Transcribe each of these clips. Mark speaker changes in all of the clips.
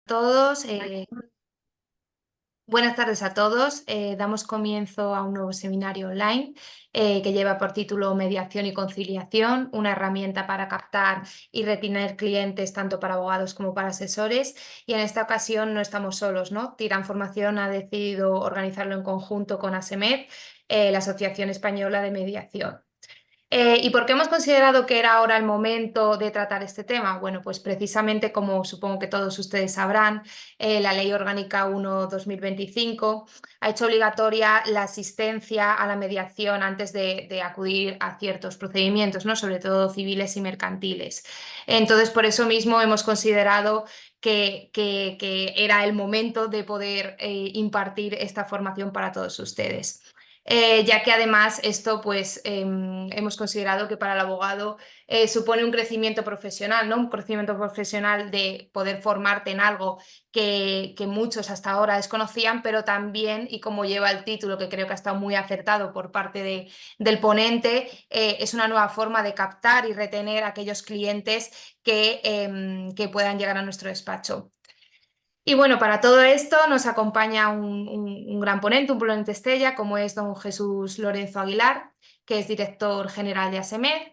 Speaker 1: Todos, buenas tardes a todos. Damos comienzo a un nuevo seminario online que lleva por título Mediación y conciliación, una herramienta para captar y retener clientes tanto para abogados como para asesores. Y en esta ocasión no estamos solos, ¿no? Tiran Formación ha decidido organizarlo en conjunto con ASEMED, la Asociación Española de Mediación. ¿Y por qué hemos considerado que era ahora el momento de tratar este tema? Bueno, pues precisamente como supongo que todos ustedes sabrán, la Ley Orgánica 1/2025 ha hecho obligatoria la asistencia a la mediación antes de acudir a ciertos procedimientos, ¿no? Sobre todo civiles y mercantiles. Entonces, por eso mismo hemos considerado que era el momento de poder impartir esta formación para todos ustedes. Ya que además esto pues hemos considerado que para el abogado supone un crecimiento profesional, ¿no? Un crecimiento profesional de poder formarte en algo que muchos hasta ahora desconocían, pero también, y como lleva el título, que creo que ha estado muy acertado por parte del ponente, es una nueva forma de captar y retener a aquellos clientes que puedan llegar a nuestro despacho. Y bueno, para todo esto nos acompaña un gran ponente estrella, como es don Jesús Lorenzo Aguilar, que es director general de ASEMED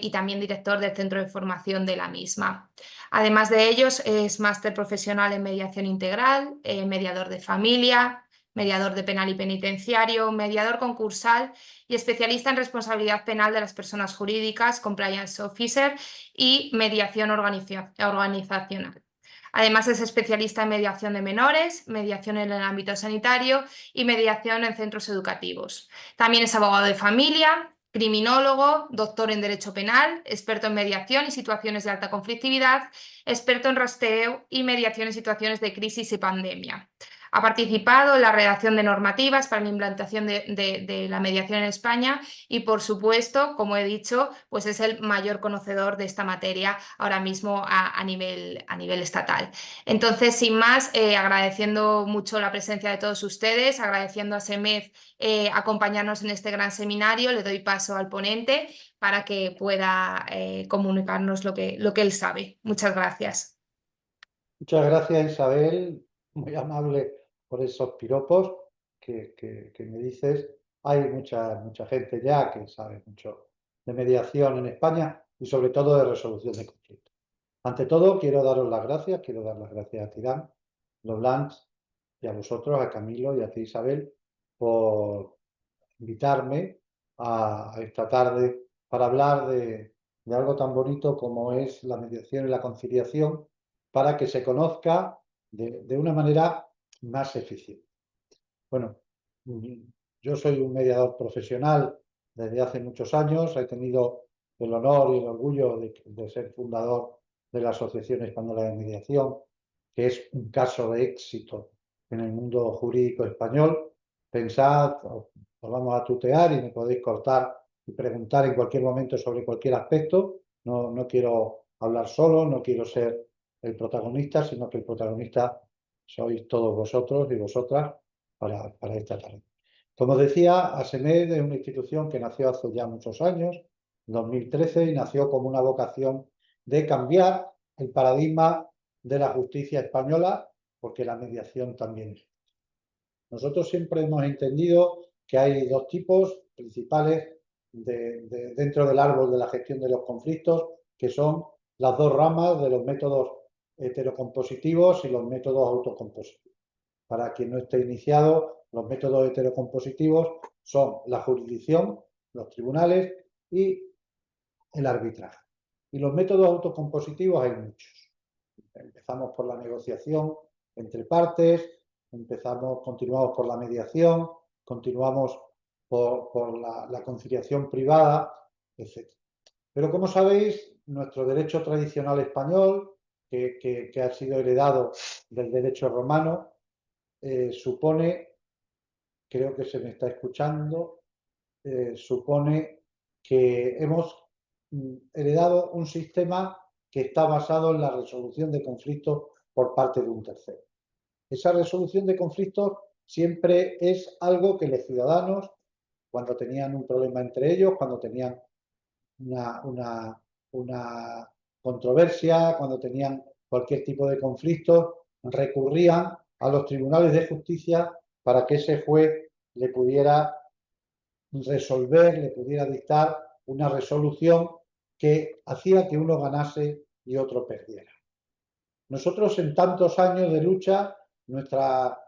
Speaker 1: y también director del centro de formación de la misma. Además de ellos, es máster profesional en mediación integral, mediador de familia, mediador de penal y penitenciario, mediador concursal y especialista en responsabilidad penal de las personas jurídicas, compliance officer y mediación organizacional. Además, es especialista en mediación de menores, mediación en el ámbito sanitario y mediación en centros educativos. También es abogado de familia, criminólogo, doctor en Derecho Penal, experto en mediación y situaciones de alta conflictividad, experto en rastreo y mediación en situaciones de crisis y pandemia. Ha participado en la redacción de normativas para la implantación de la mediación en España y, por supuesto, como he dicho, pues es el mayor conocedor de esta materia ahora mismo a nivel estatal. Entonces, sin más, agradeciendo mucho la presencia de todos ustedes, agradeciendo a SEMED acompañarnos en este gran seminario, le doy paso al ponente para que pueda comunicarnos lo que él sabe. Muchas gracias.
Speaker 2: Muchas gracias, Isabel, muy amable por esos piropos que me dices. Hay mucha gente ya que sabe mucho de mediación en España y sobre todo de resolución de conflictos. Ante todo, quiero daros las gracias, quiero dar las gracias a Tirán, Leblanc y a vosotros, a Camilo y a ti, Isabel, por invitarme a esta tarde para hablar de algo tan bonito como es la mediación y la conciliación, para que se conozca de una manera más eficiente. Bueno, yo soy un mediador profesional desde hace muchos años, he tenido el honor y el orgullo de ser fundador de la Asociación Española de Mediación, que es un caso de éxito en el mundo jurídico español. Pensad, os vamos a tutear y me podéis cortar y preguntar en cualquier momento sobre cualquier aspecto. No quiero hablar solo, no quiero ser el protagonista, sino que el protagonista sois todos vosotros y vosotras para esta tarde. Como decía, ASEMED es una institución que nació hace ya muchos años, en 2013, y nació como una vocación de cambiar el paradigma de la justicia española, porque la mediación también es. Nosotros siempre hemos entendido que hay dos tipos principales dentro del árbol de la gestión de los conflictos, que son las dos ramas de los métodos heterocompositivos y los métodos autocompositivos. Para quien no esté iniciado, los métodos heterocompositivos son la jurisdicción, los tribunales y el arbitraje. Y los métodos autocompositivos hay muchos. Empezamos por la negociación entre partes, continuamos por la mediación, continuamos por la conciliación privada, etc. Pero como sabéis, nuestro derecho tradicional español, que ha sido heredado del derecho romano, supone, creo que se me está escuchando, supone que hemos heredado un sistema que está basado en la resolución de conflictos por parte de un tercero. Esa resolución de conflictos siempre es algo que los ciudadanos, cuando tenían un problema entre ellos, cuando tenían una controversia, cuando tenían cualquier tipo de conflicto, recurrían a los tribunales de justicia para que ese juez le pudiera resolver, le pudiera dictar una resolución que hacía que uno ganase y otro perdiera. Nosotros en tantos años de lucha, nuestra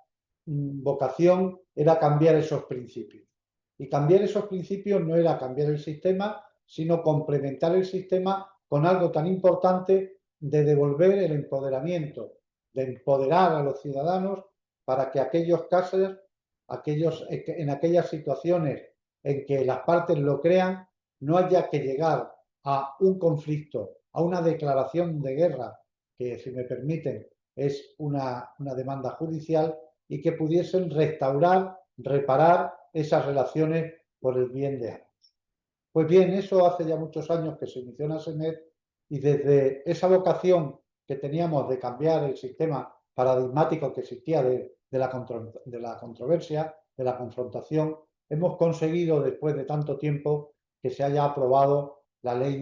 Speaker 2: vocación era cambiar esos principios. Y cambiar esos principios no era cambiar el sistema, sino complementar el sistema con algo tan importante de devolver el empoderamiento, de empoderar a los ciudadanos para que aquellos casos, en aquellas situaciones en que las partes lo crean, no haya que llegar a un conflicto, a una declaración de guerra, que si me permiten es una demanda judicial, y que pudiesen restaurar, reparar esas relaciones por el bien de ambos. Pues bien, eso hace ya muchos años que se inició en ASEMED, y desde esa vocación que teníamos de cambiar el sistema paradigmático que existía de la controversia, de la confrontación, hemos conseguido, después de tanto tiempo, que se haya aprobado la Ley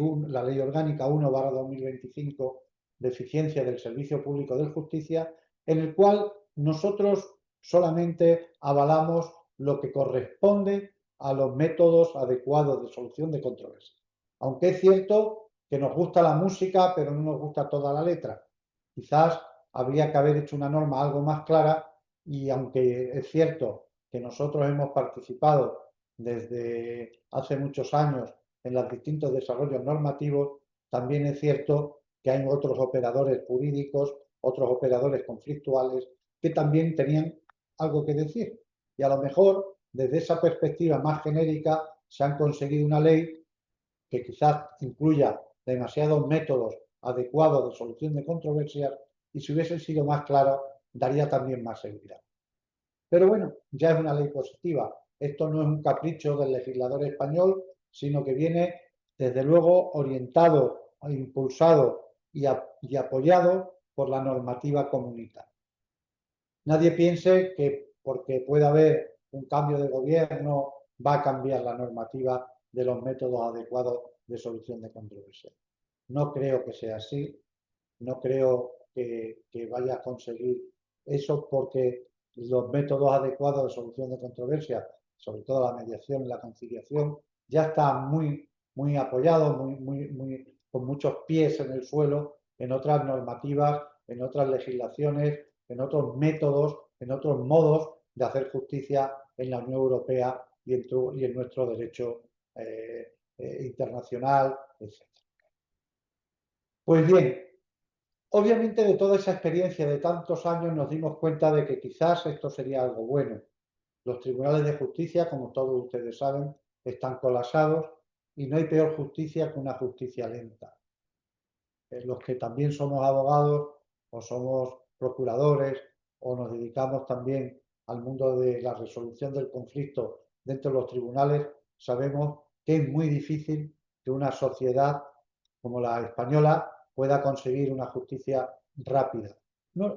Speaker 2: Orgánica 1/2025 de eficiencia del Servicio Público de Justicia, en el cual nosotros solamente avalamos lo que corresponde a los métodos adecuados de solución de controversias. Aunque es cierto que nos gusta la música, pero no nos gusta toda la letra. Quizás habría que haber hecho una norma algo más clara, y aunque es cierto que nosotros hemos participado desde hace muchos años en los distintos desarrollos normativos, también es cierto que hay otros operadores jurídicos, otros operadores conflictuales que también tenían algo que decir. Y a lo mejor, desde esa perspectiva más genérica, se han conseguido una ley que quizás incluya demasiados métodos adecuados de solución de controversias, y si hubiesen sido más claros, daría también más seguridad. Pero bueno, ya es una ley positiva. Esto no es un capricho del legislador español, sino que viene, desde luego, orientado, impulsado y apoyado por la normativa comunitaria. Nadie piense que porque pueda haber un cambio de gobierno va a cambiar la normativa de los métodos adecuados de solución de controversias. No creo que sea así, no creo que vaya a conseguir eso, porque los métodos adecuados de solución de controversias, sobre todo la mediación y la conciliación, ya están muy apoyados, con muchos pies en el suelo en otras normativas, en otras legislaciones, en otros métodos, en otros modos de hacer justicia en la Unión Europea y en nuestro derecho internacional, etc. Pues bien, obviamente de toda esa experiencia de tantos años nos dimos cuenta de que quizás esto sería algo bueno. Los tribunales de justicia, como todos ustedes saben, están colapsados, y no hay peor justicia que una justicia lenta. Los que también somos abogados o somos procuradores o nos dedicamos también al mundo de la resolución del conflicto dentro de los tribunales, sabemos que es muy difícil que una sociedad como la española pueda conseguir una justicia rápida.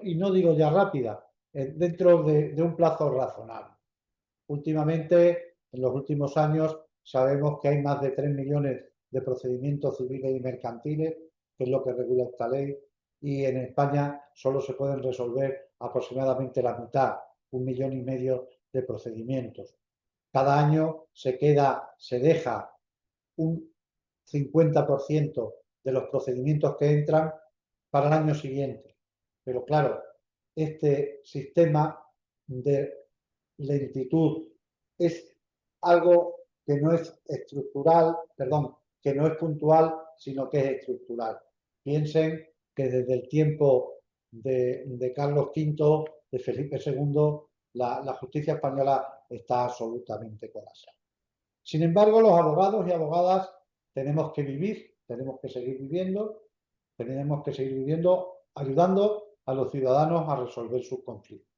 Speaker 2: Y no digo ya rápida, dentro de un plazo razonable. Últimamente, en los últimos años, sabemos que hay más de 3 millones de procedimientos civiles y mercantiles, que es lo que regula esta ley, y en España solo se pueden resolver aproximadamente la mitad, 1,5 millones de procedimientos. Cada año se deja un 50% de los procedimientos que entran para el año siguiente. Pero claro, este sistema de lentitud es algo que no es estructural, perdón, que no es puntual, sino que es estructural. Piensen que desde el tiempo de Carlos V, de Felipe II, la justicia española está absolutamente colapsada. Sin embargo, los abogados y abogadas tenemos que vivir, tenemos que seguir viviendo, ayudando a los ciudadanos a resolver sus conflictos.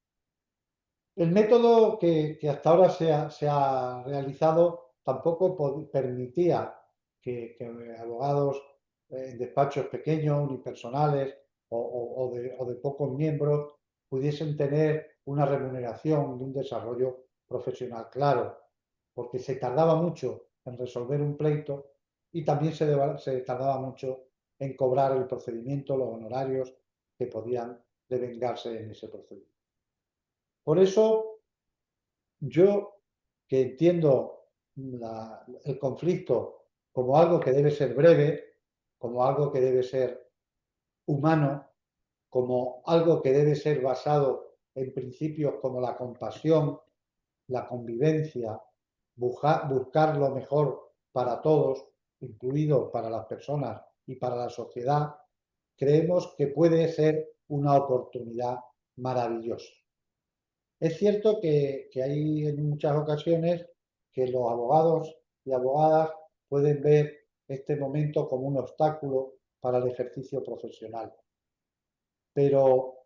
Speaker 2: El método que hasta ahora se ha realizado tampoco permitía que abogados en despachos pequeños, unipersonales o de pocos miembros pudiesen tener una remuneración y un desarrollo profesional claro, porque se tardaba mucho en resolver un pleito, y también se tardaba mucho en cobrar el procedimiento, los honorarios que podían de vengarse en ese procedimiento. Por eso, yo que entiendo el conflicto como algo que debe ser breve, como algo que debe ser humano, como algo que debe ser basado en principios como la compasión, la convivencia, buscar lo mejor para todos, incluido para las personas y para la sociedad, creemos que puede ser una oportunidad maravillosa. Es cierto que hay en muchas ocasiones que los abogados y abogadas pueden ver este momento como un obstáculo para el ejercicio profesional. Pero,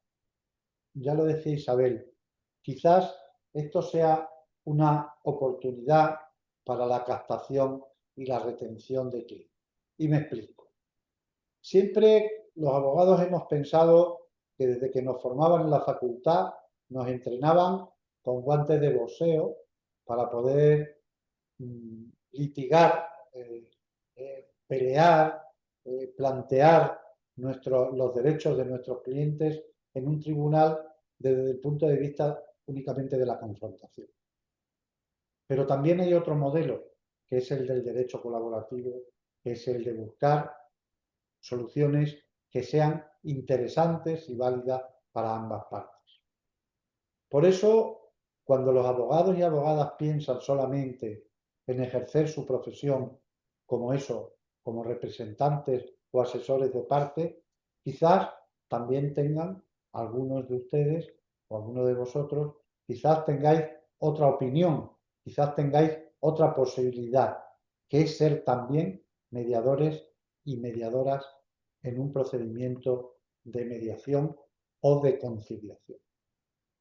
Speaker 2: ya lo decía Isabel, quizás esto sea una oportunidad para la captación y la retención de clientes. Y me explico. Siempre los abogados hemos pensado que desde que nos formaban en la facultad nos entrenaban con guantes de boxeo para poder litigar, pelear, plantear los derechos de nuestros clientes en un tribunal desde el punto de vista únicamente de la confrontación. Pero también hay otro modelo, que es el del derecho colaborativo, que es el de buscar soluciones que sean interesantes y válidas para ambas partes. Por eso, cuando los abogados y abogadas piensan solamente en ejercer su profesión como eso, como representantes o asesores de parte, quizás también tengan algunos de ustedes o algunos de vosotros, quizás tengáis otra opinión, quizás tengáis otra posibilidad, que es ser también mediadores y mediadoras en un procedimiento de mediación o de conciliación.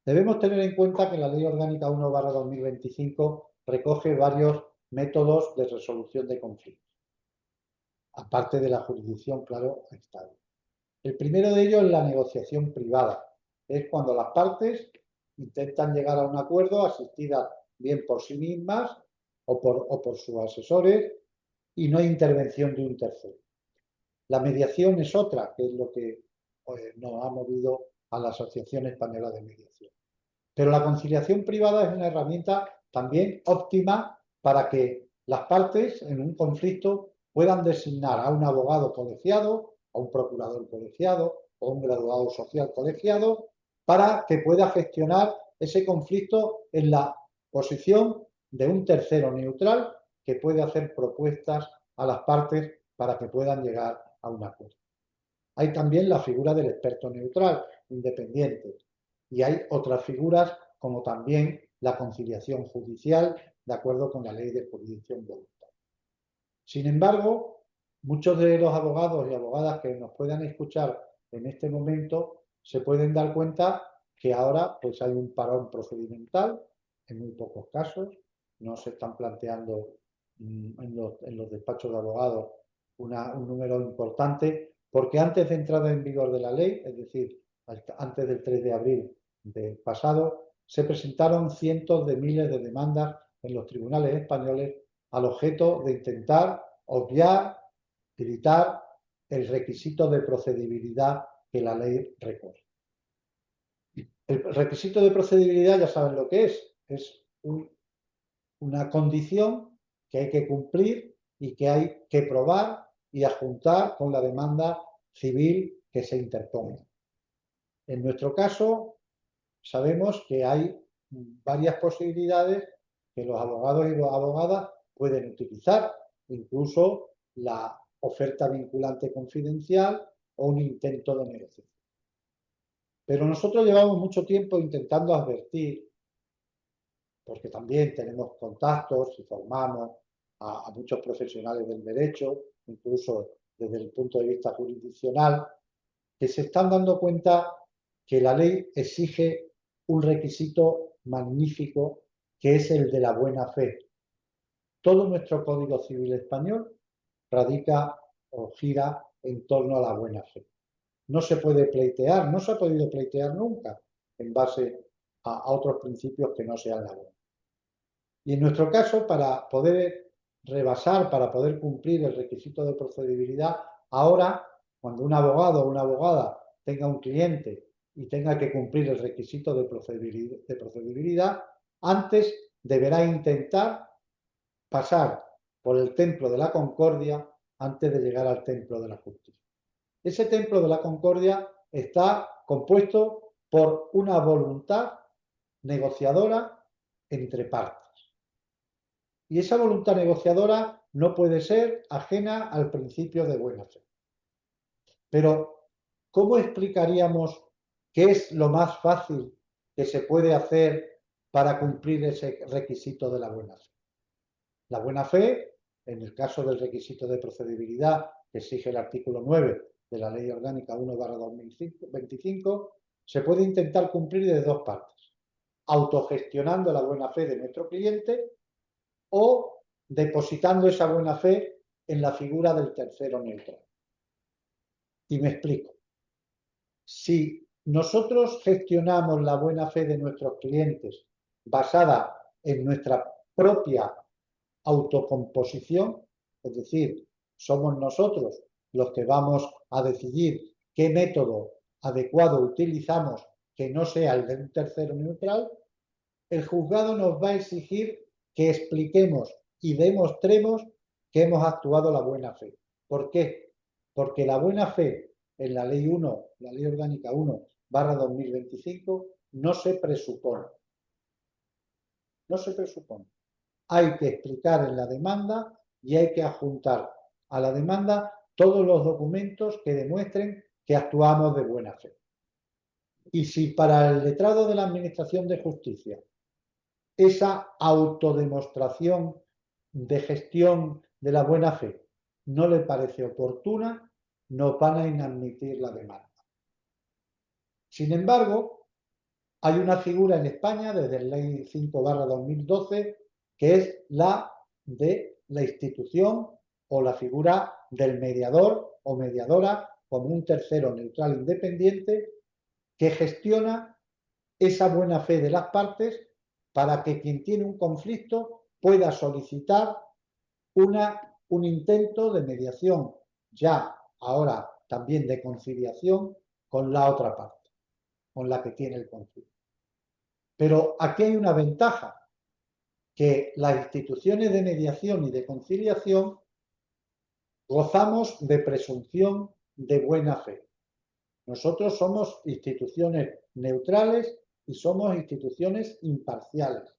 Speaker 2: Debemos tener en cuenta que la Ley Orgánica 1/2025 recoge varios métodos de resolución de conflictos, aparte de la jurisdicción, claro, está. El primero de ellos es la negociación privada. Es cuando las partes intentan llegar a un acuerdo asistidas bien por sí mismas o por sus asesores y no hay intervención de un tercero. La mediación es otra, que es lo que nos ha movido a la Asociación Española de Mediación. Pero la conciliación privada es una herramienta también óptima para que las partes en un conflicto puedan designar a un abogado colegiado, a un procurador colegiado o un graduado social colegiado para que pueda gestionar ese conflicto en la posición de un tercero neutral que puede hacer propuestas a las partes para que puedan llegar a un acuerdo. Hay también la figura del experto neutral, independiente, y hay otras figuras como también la conciliación judicial, de acuerdo con la ley de jurisdicción voluntaria. Sin embargo, muchos de los abogados y abogadas que nos puedan escuchar en este momento se pueden dar cuenta que ahora pues hay un parón procedimental en muy pocos casos, no se están planteando en los despachos de abogados un número importante, porque antes de entrada en vigor de la ley, es decir, antes del 3 de abril del pasado, se presentaron cientos de miles de demandas en los tribunales españoles al objeto de intentar obviar, evitar el requisito de procedibilidad que la ley recoge. El requisito de procedibilidad ya saben lo que es una condición que hay que cumplir y que hay que probar y adjuntar con la demanda civil que se interponga. En nuestro caso, sabemos que hay varias posibilidades que los abogados y las abogadas pueden utilizar, incluso la oferta vinculante confidencial o un intento de negociación. Pero nosotros llevamos mucho tiempo intentando advertir, porque también tenemos contactos y formamos a muchos profesionales del derecho, incluso desde el punto de vista jurisdiccional, que se están dando cuenta que la ley exige un requisito magnífico que es el de la buena fe. Todo nuestro Código Civil español radica o gira en torno a la buena fe. No se puede pleitear, no se ha podido pleitear nunca en base a otros principios que no sean la buena. Y en nuestro caso, para poder rebasar, para poder cumplir el requisito de procedibilidad, ahora, cuando un abogado o una abogada tenga un cliente y tenga que cumplir el requisito de procedibilidad, antes deberá intentar pasar por el templo de la concordia antes de llegar al templo de la justicia. Ese templo de la concordia está compuesto por una voluntad negociadora entre partes. Y esa voluntad negociadora no puede ser ajena al principio de buena fe. Pero, ¿cómo explicaríamos qué es lo más fácil que se puede hacer para cumplir ese requisito de la buena fe? La buena fe, en el caso del requisito de procedibilidad que exige el artículo 9 de la Ley Orgánica 1/2025, se puede intentar cumplir de dos partes: autogestionando la buena fe de nuestro cliente o depositando esa buena fe en la figura del tercero neutral. Y me explico. Si nosotros gestionamos la buena fe de nuestros clientes basada en nuestra propia autocomposición, es decir, somos nosotros los que vamos a decidir qué método adecuado utilizamos que no sea el de un tercero neutral, el juzgado nos va a exigir que expliquemos y demostremos que hemos actuado la buena fe. ¿Por qué? Porque la buena fe en la Ley 1, la Ley Orgánica 1/2025, no se presupone. No se presupone. Hay que explicar en la demanda y hay que adjuntar a la demanda todos los documentos que demuestren que actuamos de buena fe. Y si para el letrado de la Administración de Justicia esa autodemostración de gestión de la buena fe no le parece oportuna, nos van a inadmitir la demanda. Sin embargo, hay una figura en España desde la Ley 5/2012 que es la de la institución o la figura del mediador o mediadora como un tercero neutral independiente que gestiona esa buena fe de las partes para que quien tiene un conflicto pueda solicitar un intento de mediación, ya ahora también de conciliación, con la otra parte, con la que tiene el conflicto. Pero aquí hay una ventaja, que las instituciones de mediación y de conciliación gozamos de presunción de buena fe. Nosotros somos instituciones neutrales y somos instituciones imparciales.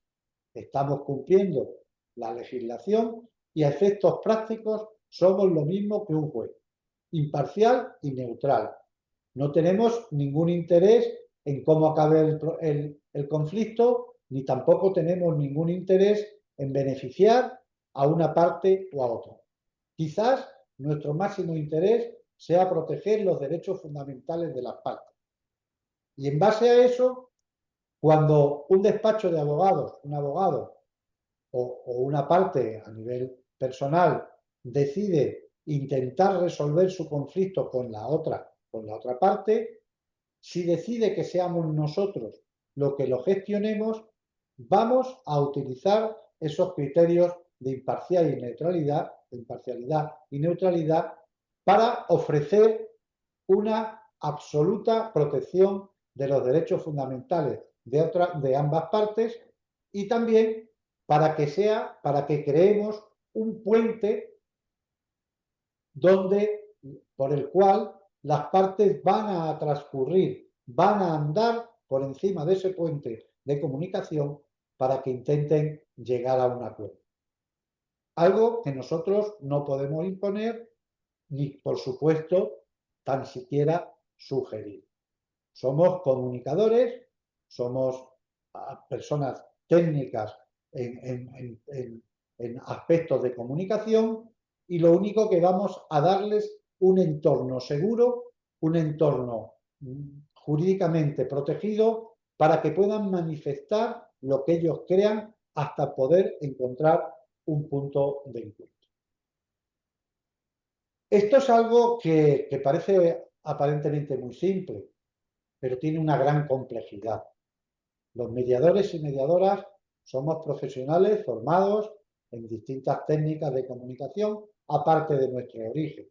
Speaker 2: Estamos cumpliendo la legislación y a efectos prácticos somos lo mismo que un juez, imparcial y neutral. No tenemos ningún interés en cómo acabe el conflicto, ni tampoco tenemos ningún interés en beneficiar a una parte o a otra. Quizás nuestro máximo interés sea proteger los derechos fundamentales de las partes. Y en base a eso, cuando un despacho de abogados, un abogado o una parte a nivel personal decide intentar resolver su conflicto con la otra parte, si decide que seamos nosotros los que lo gestionemos, vamos a utilizar esos criterios de imparcialidad y neutralidad para ofrecer una absoluta protección de los derechos fundamentales de ambas partes y también para que creemos un puente por el cual las partes van a transcurrir, van a andar por encima de ese puente de comunicación para que intenten llegar a un acuerdo. Algo que nosotros no podemos imponer ni, por supuesto, tan siquiera sugerir. Somos comunicadores, somos personas técnicas en aspectos de comunicación y lo único que vamos a darles un entorno seguro, un entorno jurídicamente protegido para que puedan manifestar lo que ellos crean hasta poder encontrar un punto de encuentro. Esto es algo que parece aparentemente muy simple, pero tiene una gran complejidad. Los mediadores y mediadoras somos profesionales formados en distintas técnicas de comunicación, aparte de nuestro origen.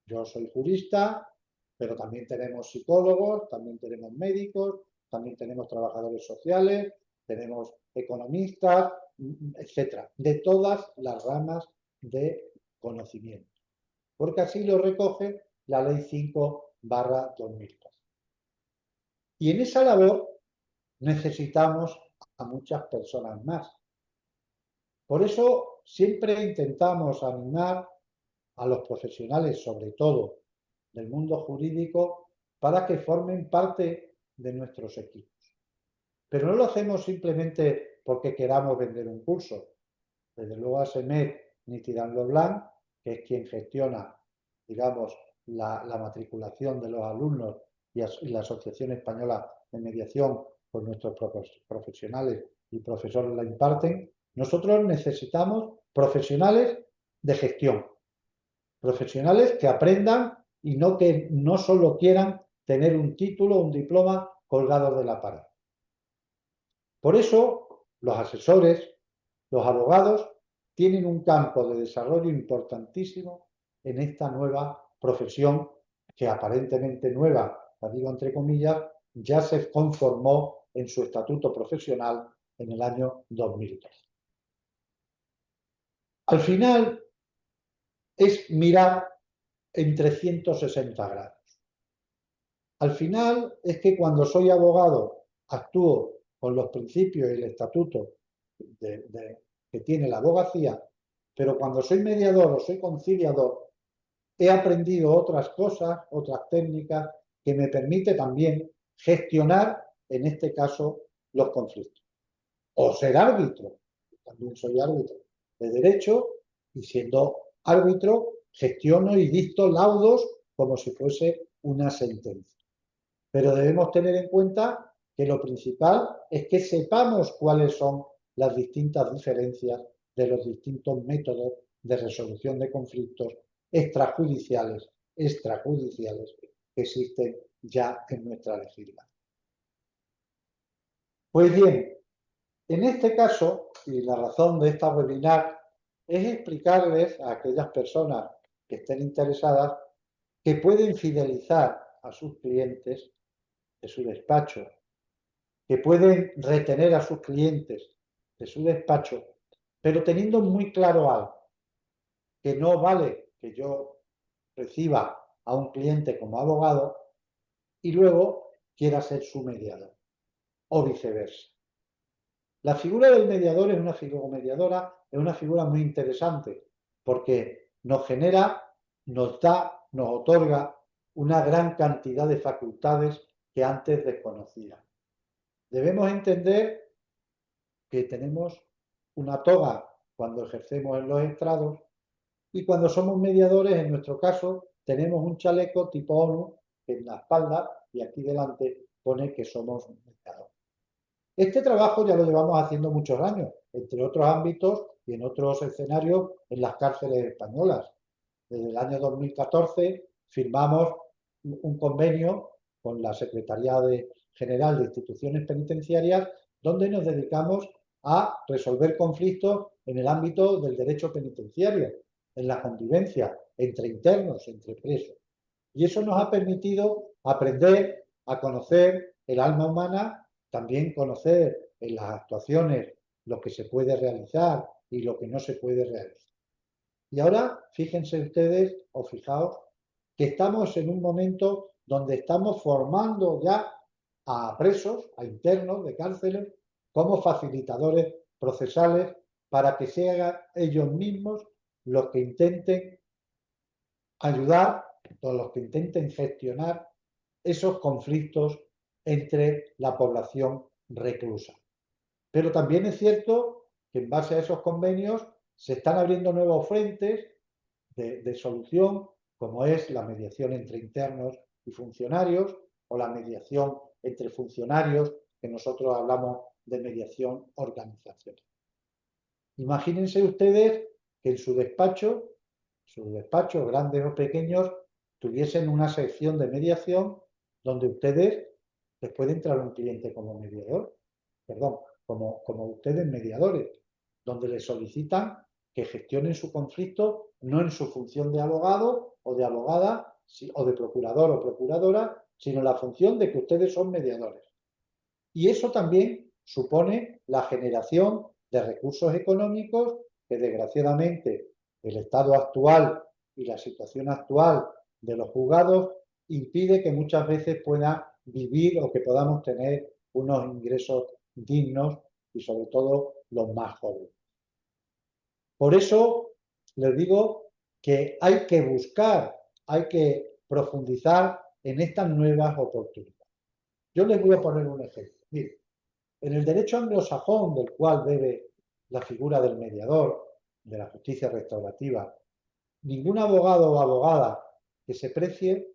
Speaker 2: Yo soy jurista, pero también tenemos psicólogos, también tenemos médicos, también tenemos trabajadores sociales, tenemos economistas, etcétera, de todas las ramas de conocimiento, porque así lo recoge la Ley 5/2012. Y en esa labor necesitamos a muchas personas más. Por eso siempre intentamos animar a los profesionales, sobre todo del mundo jurídico, para que formen parte de nuestros equipos. Pero no lo hacemos simplemente porque queramos vender un curso. Desde luego ASEMED ni Tirán Leblanc, que es quien gestiona, digamos, la matriculación de los alumnos y la Asociación Española de Mediación, con nuestros profesionales y profesores la imparten. Nosotros necesitamos profesionales de gestión, profesionales que aprendan y que no solo quieran tener un título, un diploma colgados de la pared. Por eso, los asesores, los abogados, tienen un campo de desarrollo importantísimo en esta nueva profesión que aparentemente nueva, la digo entre comillas, ya se conformó en su estatuto profesional en el año 2012. Al final es mirar en 360 grados. Al final es que cuando soy abogado actúo con los principios y el estatuto que tiene la abogacía, pero cuando soy mediador o soy conciliador, he aprendido otras cosas, otras técnicas que me permite también gestionar, en este caso, los conflictos. O ser árbitro, también soy árbitro de derecho, y siendo árbitro gestiono y dicto laudos como si fuese una sentencia. Pero debemos tener en cuenta que lo principal es que sepamos cuáles son las distintas diferencias de los distintos métodos de resolución de conflictos extrajudiciales que existen ya en nuestra legislación. Pues bien, en este caso, y la razón de esta webinar, es explicarles a aquellas personas que estén interesadas que pueden fidelizar a sus clientes de su despacho, que pueden retener a sus clientes de su despacho, pero teniendo muy claro algo, que no vale que yo reciba a un cliente como abogado y luego quiera ser su mediador, o viceversa. La figura del mediador es una figura muy interesante porque nos genera, nos da, nos otorga una gran cantidad de facultades que antes desconocía. Debemos entender que tenemos una toga cuando ejercemos en los estrados y cuando somos mediadores, en nuestro caso, tenemos un chaleco tipo ONU en la espalda y aquí delante pone que somos mediadores. Este trabajo ya lo llevamos haciendo muchos años, entre otros ámbitos y en otros escenarios en las cárceles españolas. Desde el año 2014 firmamos un convenio con la Secretaría General de Instituciones Penitenciarias donde nos dedicamos a resolver conflictos en el ámbito del derecho penitenciario, en la convivencia entre internos, entre presos. Y eso nos ha permitido aprender a conocer el alma humana, también conocer en las actuaciones lo que se puede realizar y lo que no se puede realizar. Y ahora, fíjense ustedes, o fijaos, que estamos en un momento donde estamos formando ya a presos, a internos de cárceles, como facilitadores procesales para que sean ellos mismos los que intenten ayudar o los que intenten gestionar esos conflictos entre la población reclusa. Pero también es cierto que en base a esos convenios se están abriendo nuevos frentes de solución, como es la mediación entre internos y funcionarios o la mediación entre funcionarios, que nosotros hablamos de mediación organizacional. Imagínense ustedes que en sus despachos grandes o pequeños, tuviesen una sección de mediación donde ustedes les puede entrar un cliente como mediador, perdón, como ustedes mediadores, donde les solicitan que gestionen su conflicto no en su función de abogado o de abogada, o de procurador o procuradora, sino la función de que ustedes son mediadores. Y eso también supone la generación de recursos económicos que, desgraciadamente, el estado actual y la situación actual de los juzgados impide que muchas veces puedan vivir o que podamos tener unos ingresos dignos y sobre todo los más jóvenes. Por eso les digo que hay que buscar, hay que profundizar en estas nuevas oportunidades. Yo les voy a poner un ejemplo. Miren, en el derecho anglosajón, del cual bebe la figura del mediador, de la justicia restaurativa, ningún abogado o abogada que se precie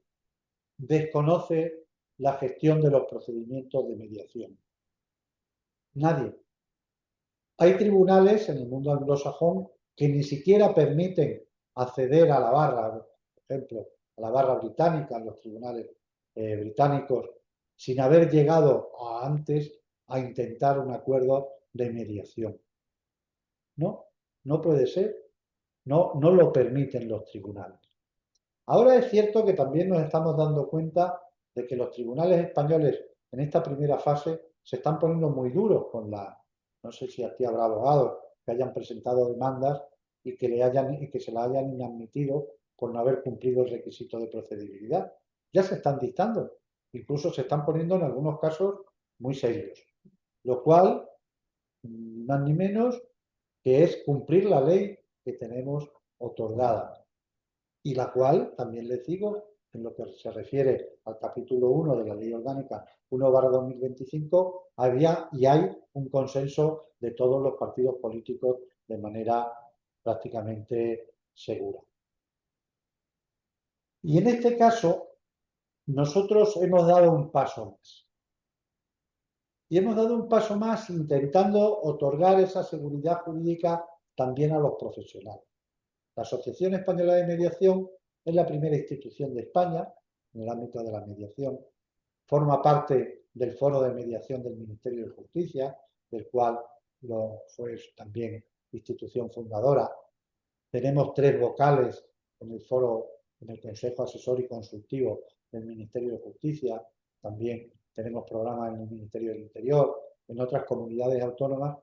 Speaker 2: desconoce la gestión de los procedimientos de mediación. Nadie. Hay tribunales en el mundo anglosajón que ni siquiera permiten acceder a la barra, por ejemplo, a la barra británica, en los tribunales británicos, sin haber llegado antes a intentar un acuerdo de mediación. No, no puede ser. No, no lo permiten los tribunales. Ahora es cierto que también nos estamos dando cuenta de que los tribunales españoles en esta primera fase se están poniendo muy duros con no sé si aquí habrá abogados que hayan presentado demandas y que se la hayan inadmitido por no haber cumplido el requisito de procedibilidad. Ya se están dictando, incluso se están poniendo en algunos casos muy serios, lo cual, ni más ni menos, que es cumplir la ley que tenemos otorgada y la cual, también les digo, en lo que se refiere al capítulo 1 de la Ley Orgánica 1/2025, había y hay un consenso de todos los partidos políticos de manera prácticamente segura. Y en este caso, nosotros hemos dado un paso más. Y hemos dado un paso más intentando otorgar esa seguridad jurídica también a los profesionales. La Asociación Española de Mediación es la primera institución de España en el ámbito de la mediación. Forma parte del Foro de Mediación del Ministerio de Justicia, del cual fue también institución fundadora. Tenemos 3 vocales en el foro, en el Consejo Asesor y Consultivo del Ministerio de Justicia. También tenemos programas en el Ministerio del Interior, en otras comunidades autónomas.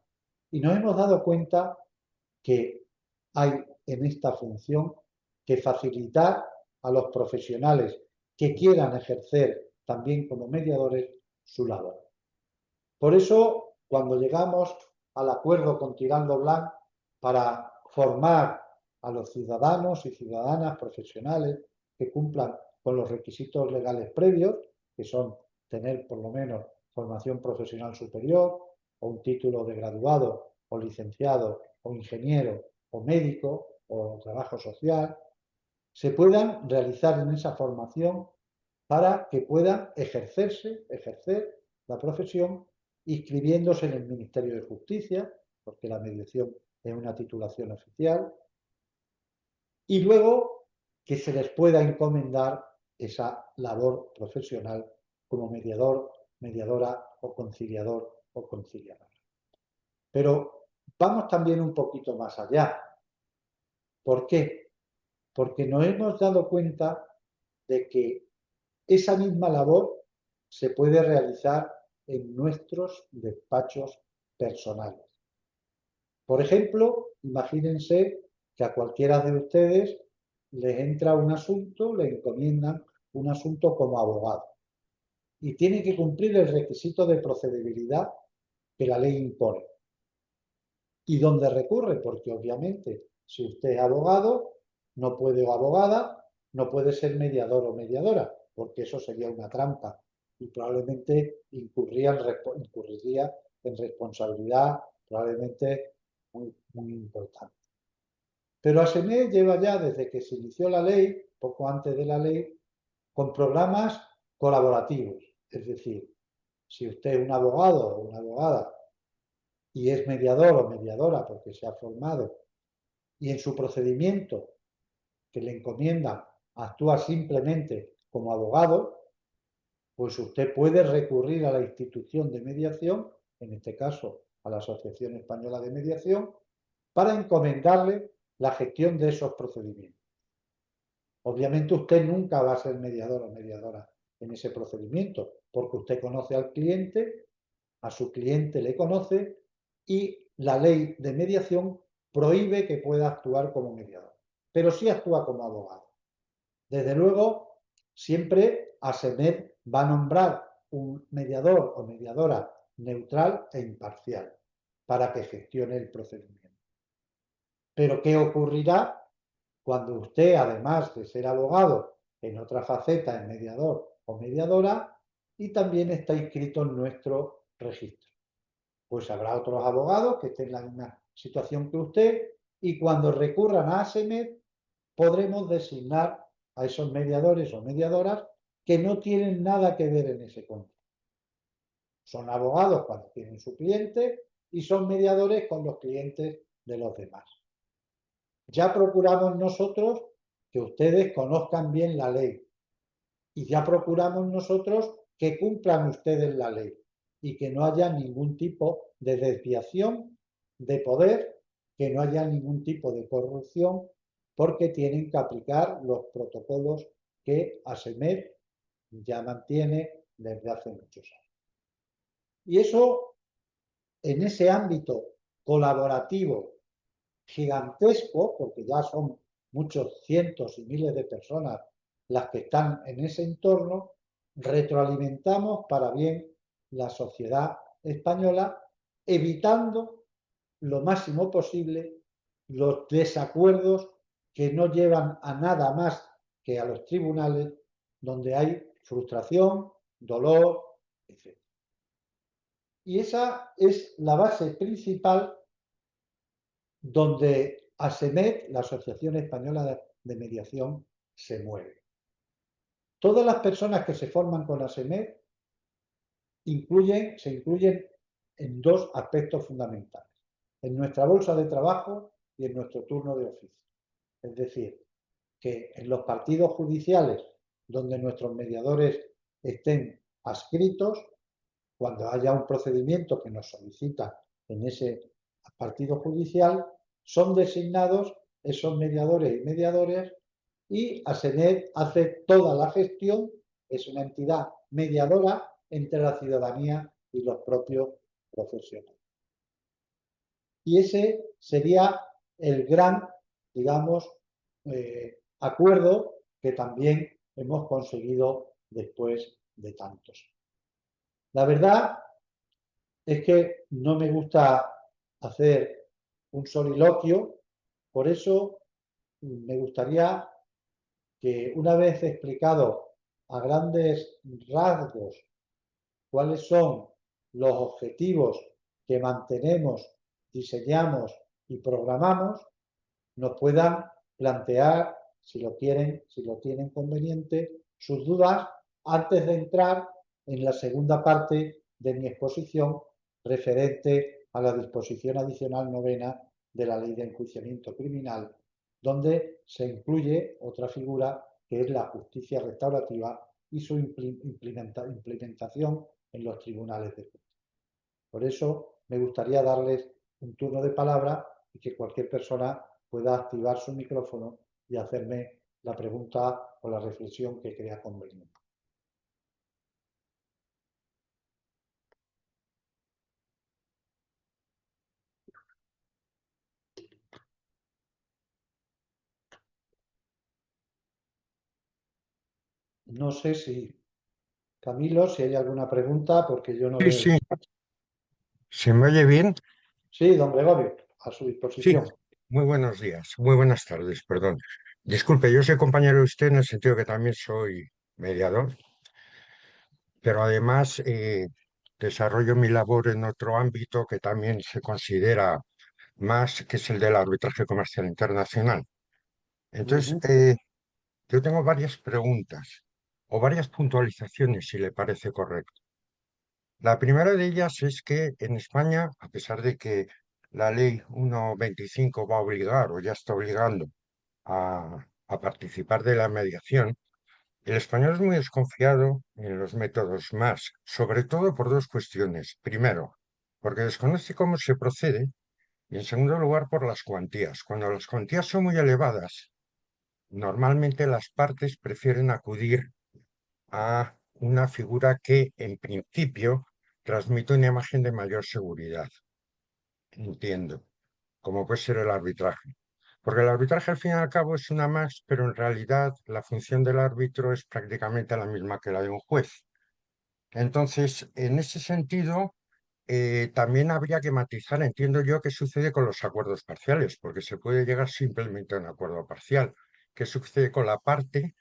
Speaker 2: Y nos hemos dado cuenta que hay en esta función que facilitar a los profesionales que quieran ejercer también como mediadores su labor. Por eso, cuando llegamos al acuerdo con Tirando Blanc para formar a los ciudadanos y ciudadanas profesionales que cumplan con los requisitos legales previos, que son tener por lo menos formación profesional superior o un título de graduado o licenciado o ingeniero o médico o trabajo social, se puedan realizar en esa formación para que puedan ejercer la profesión inscribiéndose en el Ministerio de Justicia, porque la mediación es una titulación oficial, y luego que se les pueda encomendar esa labor profesional como mediador, mediadora o conciliador o conciliadora. Pero vamos también un poquito más allá. ¿Por qué? Porque nos hemos dado cuenta de que esa misma labor se puede realizar en nuestros despachos personales. Por ejemplo, imagínense que a cualquiera de ustedes les entra un asunto, le encomiendan un asunto como abogado y tiene que cumplir el requisito de procedibilidad que la ley impone. ¿Y dónde recurre? Porque obviamente, si usted es abogado, no puede o abogada, no puede ser mediador o mediadora, porque eso sería una trampa y probablemente incurriría en responsabilidad probablemente muy importante. Pero ASEME lleva ya, desde que se inició la ley, poco antes de la ley, con programas colaborativos. Es decir, si usted es un abogado o una abogada y es mediador o mediadora porque se ha formado y en su procedimiento que le encomiendan actúa simplemente como abogado, pues usted puede recurrir a la institución de mediación, en este caso a la Asociación Española de Mediación, para encomendarle la gestión de esos procedimientos. Obviamente usted nunca va a ser mediador o mediadora en ese procedimiento, porque usted conoce al cliente, a su cliente le conoce y la ley de mediación prohíbe que pueda actuar como mediador, pero sí actúa como abogado. Desde luego, siempre ASEMED va a nombrar un mediador o mediadora neutral e imparcial para que gestione el procedimiento. Pero ¿qué ocurrirá cuando usted, además de ser abogado, en otra faceta es mediador o mediadora y también está inscrito en nuestro registro? Pues habrá otros abogados que estén en la misma situación que usted y cuando recurran a ASEMED podremos designar a esos mediadores o mediadoras que no tienen nada que ver en ese contrato. Son abogados cuando tienen su cliente y son mediadores con los clientes de los demás. Ya procuramos nosotros que ustedes conozcan bien la ley y ya procuramos nosotros que cumplan ustedes la ley y que no haya ningún tipo de desviación de poder, que no haya ningún tipo de corrupción, porque tienen que aplicar los protocolos que ASEMED ya mantiene desde hace muchos años. Y eso, en ese ámbito colaborativo gigantesco, porque ya son muchos cientos y miles de personas las que están en ese entorno, retroalimentamos para bien la sociedad española, evitando lo máximo posible los desacuerdos que no llevan a nada más que a los tribunales, donde hay frustración, dolor, etc. Y esa es la base principal donde ASEMED, la Asociación Española de Mediación, se mueve. Todas las personas que se forman con ASEMED se incluyen en dos aspectos fundamentales, en nuestra bolsa de trabajo y en nuestro turno de oficio. Es decir, que en los partidos judiciales donde nuestros mediadores estén adscritos, cuando haya un procedimiento que nos solicita en ese partido judicial, son designados esos mediadores y mediadoras y ASEMED hace toda la gestión, es una entidad mediadora entre la ciudadanía y los propios profesionales. Y ese sería el gran, digamos, acuerdo que también hemos conseguido después de tantos. La verdad es que no me gusta hacer un soliloquio, por eso me gustaría que una vez explicado a grandes rasgos cuáles son los objetivos que mantenemos, diseñamos y programamos, nos puedan plantear, si lo quieren, si lo tienen conveniente, sus dudas antes de entrar en la segunda parte de mi exposición referente a la disposición adicional novena de la Ley de Enjuiciamiento Criminal, donde se incluye otra figura que es la justicia restaurativa y su implementación en los tribunales de justicia. Por eso me gustaría darles un turno de palabra y que cualquier persona pueda activar su micrófono y hacerme la pregunta o la reflexión que crea conveniente. No sé si, Camilo, si hay alguna pregunta, porque yo no
Speaker 3: Sí,
Speaker 2: veo.
Speaker 3: sí, ¿se me oye bien?
Speaker 2: Sí, don Gregorio, a su
Speaker 3: Sí,
Speaker 2: disposición.
Speaker 3: muy buenos días, muy buenas tardes, perdón. Disculpe, yo soy compañero de usted en el sentido que también soy mediador, pero además desarrollo mi labor en otro ámbito que también se considera más, que es el del arbitraje comercial internacional. Entonces,
Speaker 2: Ujú.
Speaker 3: yo tengo varias preguntas o varias puntualizaciones, si le parece correcto. La primera de ellas es que en España, a pesar de que la ley 1.25 va a obligar o ya está obligando a participar de la mediación, el español es muy desconfiado en los métodos más, sobre todo por dos cuestiones. Primero, porque desconoce cómo se procede y en segundo lugar por las cuantías. Cuando las cuantías son muy elevadas, normalmente las partes prefieren acudir a una figura que en principio transmite una imagen de mayor seguridad, entiendo, como puede ser el arbitraje. Porque el arbitraje al fin y al cabo es una más, pero en realidad la función del árbitro es prácticamente la misma que la de un juez. Entonces, en ese sentido, también habría que matizar, entiendo yo, qué sucede con los acuerdos parciales, porque se puede llegar simplemente a un acuerdo parcial. ¿Qué sucede con la parte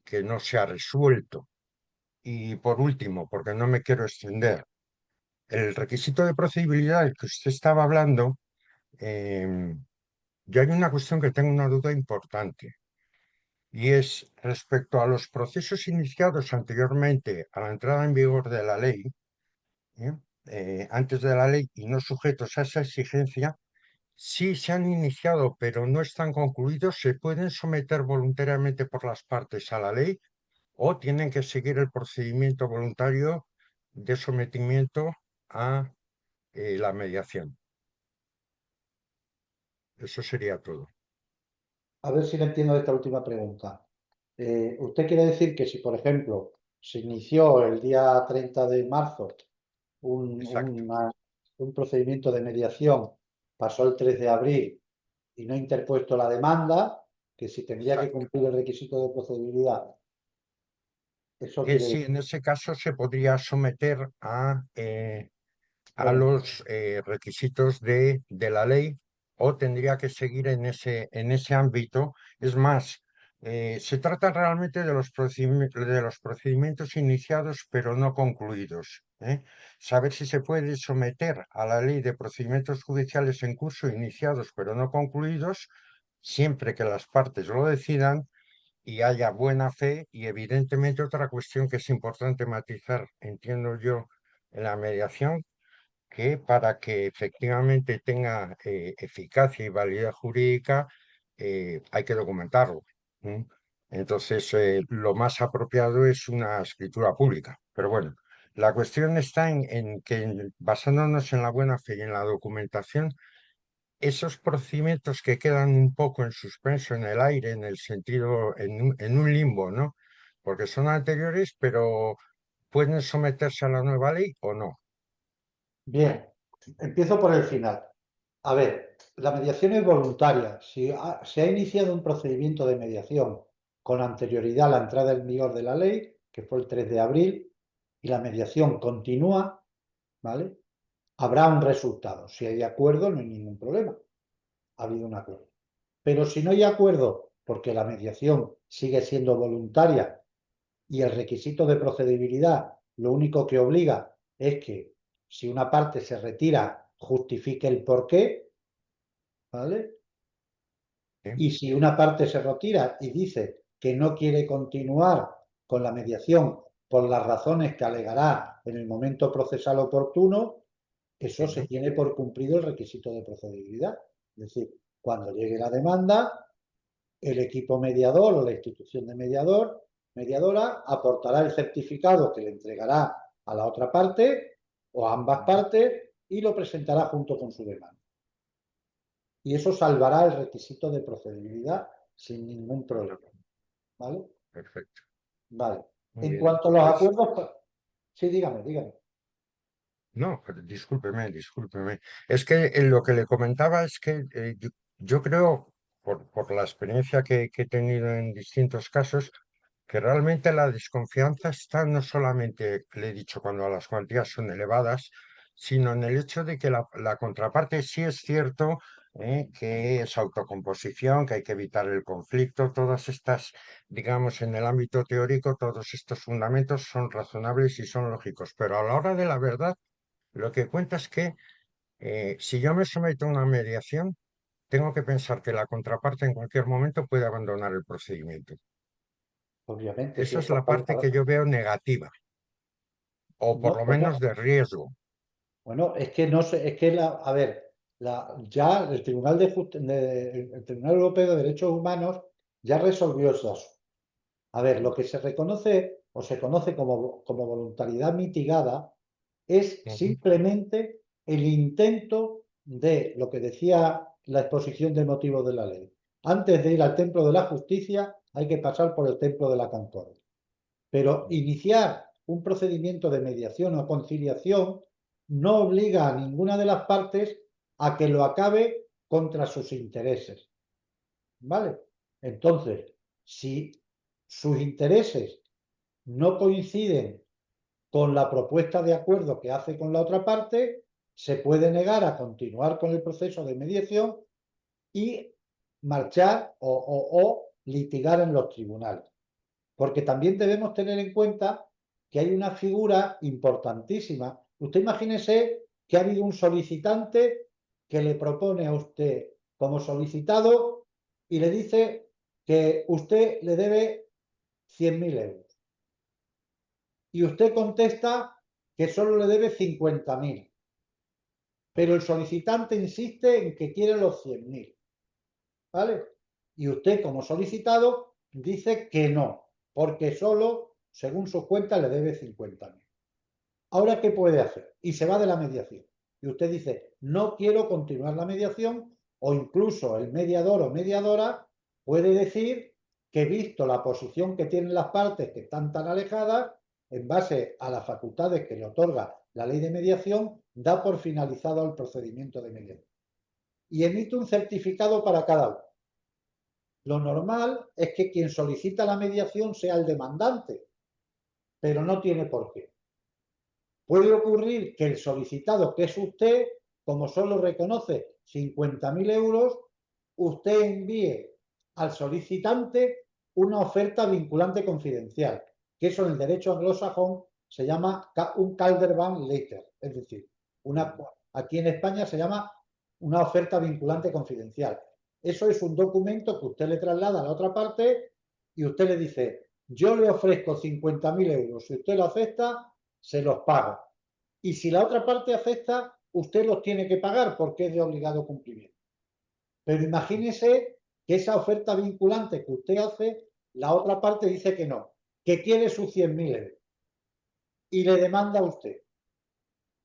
Speaker 3: que no se ha resuelto? Y por último, porque no me quiero extender, el requisito de procedibilidad del que usted estaba hablando, yo hay una cuestión que tengo una duda importante, y es respecto a los procesos iniciados anteriormente a la entrada en vigor de la ley, ¿eh? Antes de la ley y no sujetos a esa exigencia, si se han iniciado pero no están concluidos, se pueden someter voluntariamente por las partes a la ley o tienen que seguir el procedimiento voluntario de sometimiento a la mediación. Eso sería todo.
Speaker 2: A ver si le entiendo esta última pregunta. ¿Usted quiere decir que si, por ejemplo, se inició el día 30 de marzo un,
Speaker 3: Exacto.
Speaker 2: un procedimiento de mediación, pasó el 3 de abril y no ha interpuesto la demanda, que si tendría que
Speaker 3: Exacto.
Speaker 2: cumplir el requisito de procedibilidad? Eso quiere
Speaker 3: Sí,
Speaker 2: decir.
Speaker 3: en ese caso se podría someter a
Speaker 2: Bueno,
Speaker 3: los requisitos de la ley o tendría que seguir en ese ámbito. Es más, se trata realmente de los procedimientos iniciados pero no concluidos. Saber si se puede someter a la ley de procedimientos judiciales en curso iniciados pero no concluidos, siempre que las partes lo decidan y haya buena fe y evidentemente otra cuestión que es importante matizar, entiendo yo, en la mediación, que para que efectivamente tenga eficacia y validez jurídica hay que documentarlo. ¿M? Entonces, lo más apropiado es una escritura pública. Pero bueno, la cuestión está en que basándonos en la buena fe y en la documentación, esos procedimientos que quedan un poco en suspenso en el aire, en el sentido, en un limbo, ¿no? Porque son anteriores, pero pueden someterse a la nueva ley o no.
Speaker 2: bien, empiezo por el final. A ver, la mediación es voluntaria. Si se ha iniciado un procedimiento de mediación con anterioridad a la entrada en vigor de la ley, que fue el 3 de abril, y la mediación continúa, ¿vale? Habrá un resultado. Si hay acuerdo, no hay ningún problema. Ha habido un acuerdo. Pero si no hay acuerdo, porque la mediación sigue siendo voluntaria y el requisito de procedibilidad lo único que obliga es que si una parte se retira, justifique el porqué, ¿vale?
Speaker 3: ¿Sí?
Speaker 2: Y si una parte se retira y dice que no quiere continuar con la mediación por las razones que alegará en el momento procesal oportuno, eso se
Speaker 3: Ujú.
Speaker 2: tiene por cumplido el requisito de procedibilidad. Es decir, cuando llegue la demanda, el equipo mediador o la institución de mediadora aportará el certificado que le entregará a la otra parte o a ambas
Speaker 3: Ujú.
Speaker 2: partes y lo presentará junto con su demanda. Y eso salvará el requisito de procedibilidad sin ningún problema. ¿Vale?
Speaker 3: Perfecto.
Speaker 2: Vale.
Speaker 3: Muy
Speaker 2: En
Speaker 3: bien.
Speaker 2: cuanto a los
Speaker 3: Pues
Speaker 2: acuerdos, sí, dígame, dígame.
Speaker 3: no, pero discúlpeme, discúlpeme. Es que lo que le comentaba es que yo creo, por la experiencia que he tenido en distintos casos, que realmente la desconfianza está no solamente, le he dicho, cuando las cuantías son elevadas, sino en el hecho de que la contraparte sí es cierto, que es autocomposición, que hay que evitar el conflicto, todas estas, digamos, en el ámbito teórico, todos estos fundamentos son razonables y son lógicos, pero a la hora de la verdad, lo que cuenta es que si yo me someto a una mediación, tengo que pensar que la contraparte en cualquier momento puede abandonar el procedimiento.
Speaker 2: Obviamente, si
Speaker 3: Esa es
Speaker 2: esto
Speaker 3: la parte que yo veo negativa, o por
Speaker 2: no,
Speaker 3: lo
Speaker 2: bueno,
Speaker 3: menos de riesgo.
Speaker 2: bueno, es que no sé, es que a ver, ya el Tribunal el Tribunal Europeo de Derechos Humanos ya resolvió eso. A ver, lo que se reconoce o se conoce como voluntariedad mitigada es
Speaker 3: Ujú.
Speaker 2: simplemente el intento de lo que decía la exposición de motivos de la ley. Antes de ir al templo de la justicia, hay que pasar por el templo de la concordia. Pero iniciar un procedimiento de mediación o conciliación no obliga a ninguna de las partes a que lo acabe contra sus intereses. ¿Vale? Entonces, si sus intereses no coinciden con la propuesta de acuerdo que hace con la otra parte, se puede negar a continuar con el proceso de mediación y marchar o litigar en los tribunales. Porque también debemos tener en cuenta que hay una figura importantísima. Usted imagínese que ha habido un solicitante que le propone a usted como solicitado y le dice que usted le debe 100.000 euros. Y usted contesta que solo le debe 50.000. Pero el solicitante insiste en que quiere los 100.000. ¿Vale? Y usted como solicitado dice que no, porque solo, según sus cuentas, le debe 50.000. Ahora, ¿qué puede hacer? Y se va de la mediación. Y usted dice, no quiero continuar la mediación, o incluso el mediador o mediadora puede decir que, visto la posición que tienen las partes que están tan alejadas, en base a las facultades que le otorga la ley de mediación, da por finalizado el procedimiento de mediación. Y emite un certificado para cada uno. Lo normal es que quien solicita la mediación sea el demandante, pero no tiene por qué. Puede ocurrir que el solicitado, que es usted, como solo reconoce 50.000 euros, usted envíe al solicitante una oferta vinculante confidencial, que eso en el derecho anglosajón se llama un Calderbank Letter, es decir, aquí en España se llama una oferta vinculante confidencial. Eso es un documento que usted le traslada a la otra parte y usted le dice, yo le ofrezco 50.000 euros, si usted lo acepta, se los pago. Y si la otra parte acepta, usted los tiene que pagar porque es de obligado cumplimiento. Pero imagínese que esa oferta vinculante que usted hace, la otra parte dice que no, que quiere sus 100.000 euros y le demanda a usted.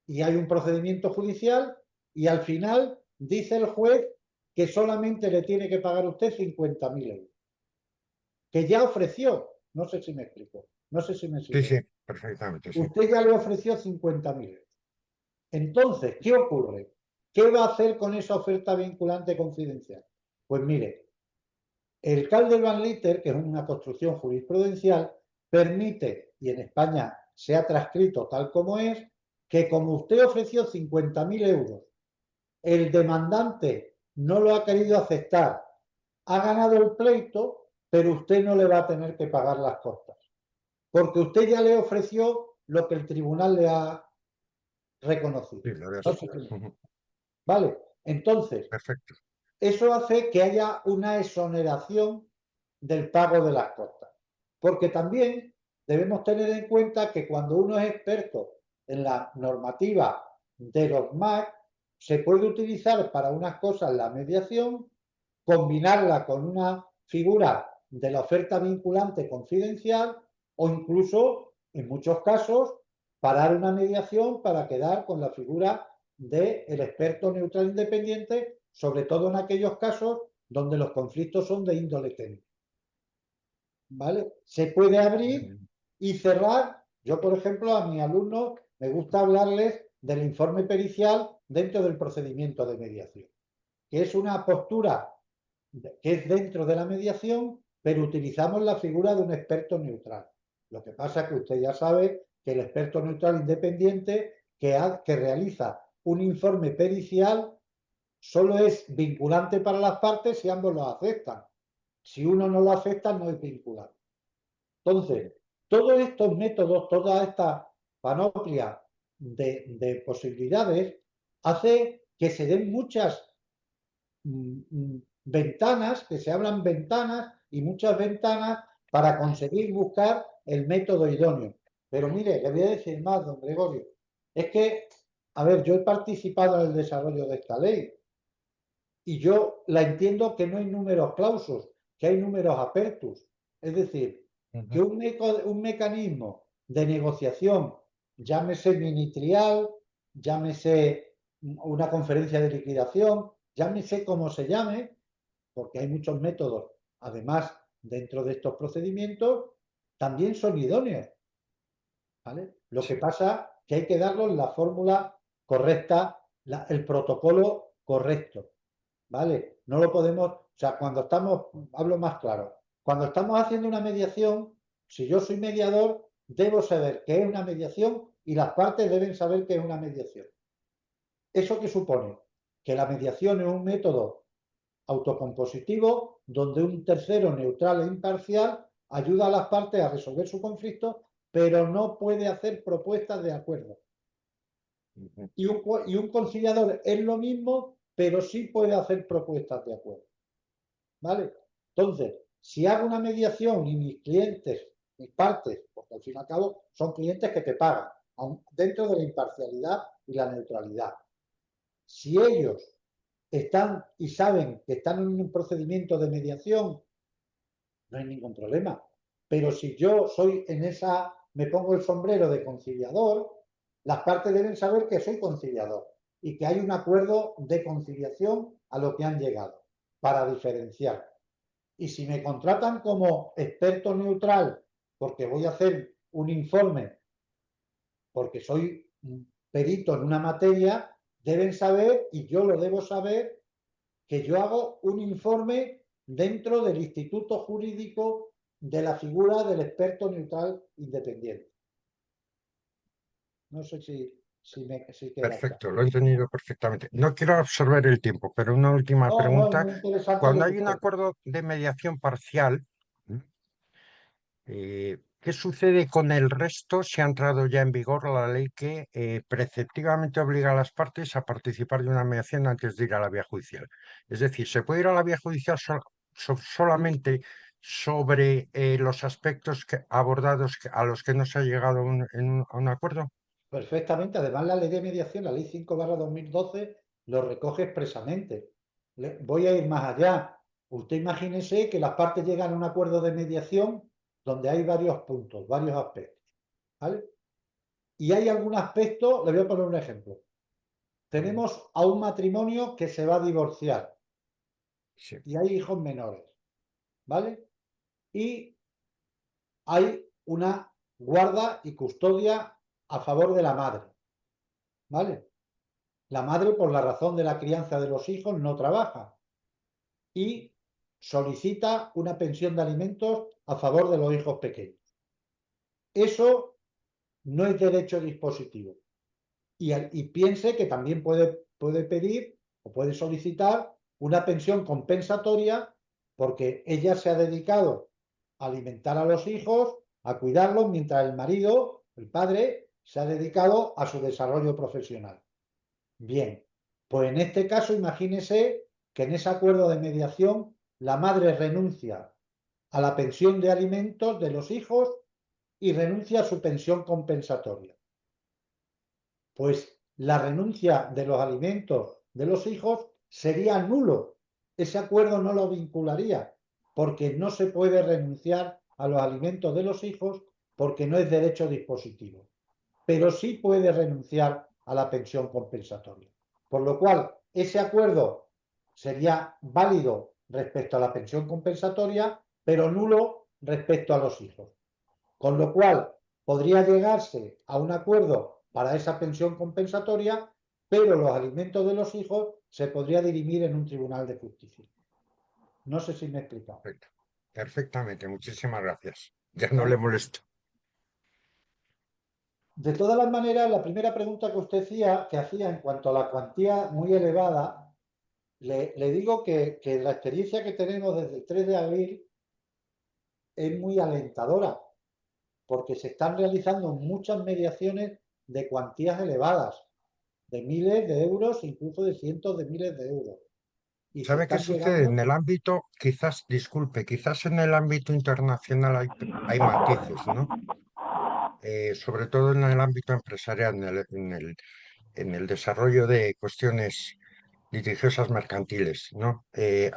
Speaker 2: Y hay un procedimiento judicial y al final dice el juez que solamente le tiene que pagar a usted 50.000 euros. Que ya ofreció, no sé si me explico, no sé si me sigue.
Speaker 3: Sí, perfectamente, sí.
Speaker 2: Usted ya le ofreció 50.000 euros. Entonces, ¿qué ocurre? ¿Qué va a hacer con esa oferta vinculante confidencial? Pues mire, el Calderbank Letter, que es una construcción jurisprudencial, permite, y en España se ha transcrito tal como es, que como usted ofreció 50.000 euros, el demandante no lo ha querido aceptar, ha ganado el pleito, pero usted no le va a tener que pagar las costas, porque usted ya le ofreció lo que el tribunal le ha reconocido.
Speaker 3: Sí, lo ves.
Speaker 2: Vale, entonces,
Speaker 3: Perfecto.
Speaker 2: eso hace que haya una exoneración del pago de las costas. Porque también debemos tener en cuenta que cuando uno es experto en la normativa de los MAC, se puede utilizar para unas cosas la mediación, combinarla con una figura de la oferta vinculante confidencial o incluso, en muchos casos, parar una mediación para quedar con la figura del experto neutral independiente, sobre todo en aquellos casos donde los conflictos son de índole técnica. ¿Vale? Se puede abrir y cerrar. Yo, por ejemplo, a mis alumnos me gusta hablarles del informe pericial dentro del procedimiento de mediación, que es una postura que es dentro de la mediación, pero utilizamos la figura de un experto neutral. Lo que pasa es que usted ya sabe que el experto neutral independiente que realiza un informe pericial solo es vinculante para las partes si ambos lo aceptan. Si uno no lo acepta, no es vinculante. Entonces, todos estos métodos, toda esta panoplia de posibilidades, hace que se den muchas ventanas, que se abran ventanas y muchas ventanas para conseguir buscar el método idóneo. Pero mire, le voy a decir más, don Gregorio. Es que, a ver, yo he participado en el desarrollo de esta ley y yo la entiendo que no hay números clausos, que hay números apertus. Es decir, que un mecanismo de negociación, llámese mini-trial, llámese una conferencia de liquidación, llámese como se llame, porque hay muchos métodos, además, dentro de estos procedimientos, también son idóneos, ¿vale? Lo que pasa que hay que darlos la fórmula correcta, el protocolo correcto, ¿vale? No lo podemos, o sea, cuando estamos, hablo más claro, cuando estamos haciendo una mediación, si yo soy mediador, debo saber qué es una mediación y las partes deben saber qué es una mediación. ¿Eso qué supone? Que la mediación es un método autocompositivo donde un tercero neutral e imparcial ayuda a las partes a resolver su conflicto, pero no puede hacer propuestas de acuerdo. Y un conciliador es lo mismo, pero sí puede hacer propuestas de acuerdo. ¿Vale? Entonces, si hago una mediación y mis clientes, mis partes, porque al fin y al cabo son clientes que te pagan, dentro de la imparcialidad y la neutralidad. Si ellos están y saben que están en un procedimiento de mediación, no hay ningún problema. Pero si yo soy en esa, me pongo el sombrero de conciliador, las partes deben saber que soy conciliador y que hay un acuerdo de conciliación a lo que han llegado para diferenciar. Y si me contratan como experto neutral porque voy a hacer un informe, porque soy perito en una materia, deben saber, y yo lo debo saber, que yo hago un informe dentro del instituto jurídico de la figura del experto neutral independiente. No sé si queda claro.
Speaker 3: Perfecto, lo he entendido perfectamente. No quiero absorber el tiempo, pero una última
Speaker 2: No, no, es
Speaker 3: pregunta.
Speaker 2: muy interesante
Speaker 3: Cuando
Speaker 2: lo que
Speaker 3: hay un
Speaker 2: usted.
Speaker 3: acuerdo de mediación parcial, ¿qué sucede con el resto si ha entrado ya en vigor la ley que preceptivamente obliga a las partes a participar de una mediación antes de ir a la vía judicial? Es decir, ¿se puede ir a la vía judicial solamente sobre los aspectos abordados a los que no se ha llegado a un acuerdo?
Speaker 2: Perfectamente. Además, la ley de mediación, la ley 5/2012, lo recoge expresamente. Voy a ir más allá. Usted imagínese que las partes llegan a un acuerdo de mediación donde hay varios puntos, varios aspectos. ¿Vale? Y hay algún aspecto, le voy a poner un ejemplo. Tenemos a un matrimonio que se va a divorciar
Speaker 3: Sí.
Speaker 2: y hay hijos menores, ¿vale? Y hay una guarda y custodia a favor de la madre, ¿vale? La madre, por la razón de la crianza de los hijos, no trabaja y solicita una pensión de alimentos a favor de los hijos pequeños. Eso no es derecho dispositivo. Y piense que también puede pedir o puede solicitar una pensión compensatoria porque ella se ha dedicado a alimentar a los hijos, a cuidarlos, mientras el marido, el padre, se ha dedicado a su desarrollo profesional. Bien, pues en este caso imagínese que en ese acuerdo de mediación la madre renuncia a la pensión de alimentos de los hijos y renuncia a su pensión compensatoria. Pues la renuncia de los alimentos de los hijos sería nulo. Ese acuerdo no lo vincularía, porque no se puede renunciar a los alimentos de los hijos porque no es derecho dispositivo. Pero sí puede renunciar a la pensión compensatoria. Por lo cual, ese acuerdo sería válido respecto a la pensión compensatoria, pero nulo respecto a los hijos. Con lo cual, podría llegarse a un acuerdo para esa pensión compensatoria, pero los alimentos de los hijos se podría dirimir en un tribunal de justicia. No sé si me he explicado.
Speaker 3: Perfecto. Perfectamente, muchísimas gracias. Ya no le
Speaker 2: ¿Vale?
Speaker 3: molesto.
Speaker 2: De todas las maneras, la primera pregunta que usted hacía en cuanto a la cuantía muy elevada, le digo que la experiencia que tenemos desde el 3 de abril es muy alentadora, porque se están realizando muchas mediaciones de cuantías elevadas, de miles de euros, incluso de cientos de miles de euros. Y se
Speaker 3: ¿Sabe qué
Speaker 2: están
Speaker 3: sucede? En
Speaker 2: llegando,
Speaker 3: el ámbito, quizás, disculpe, quizás en el ámbito internacional hay matices, ¿no? Sobre todo en el ámbito empresarial, en el desarrollo de cuestiones litigiosas mercantiles, ¿no?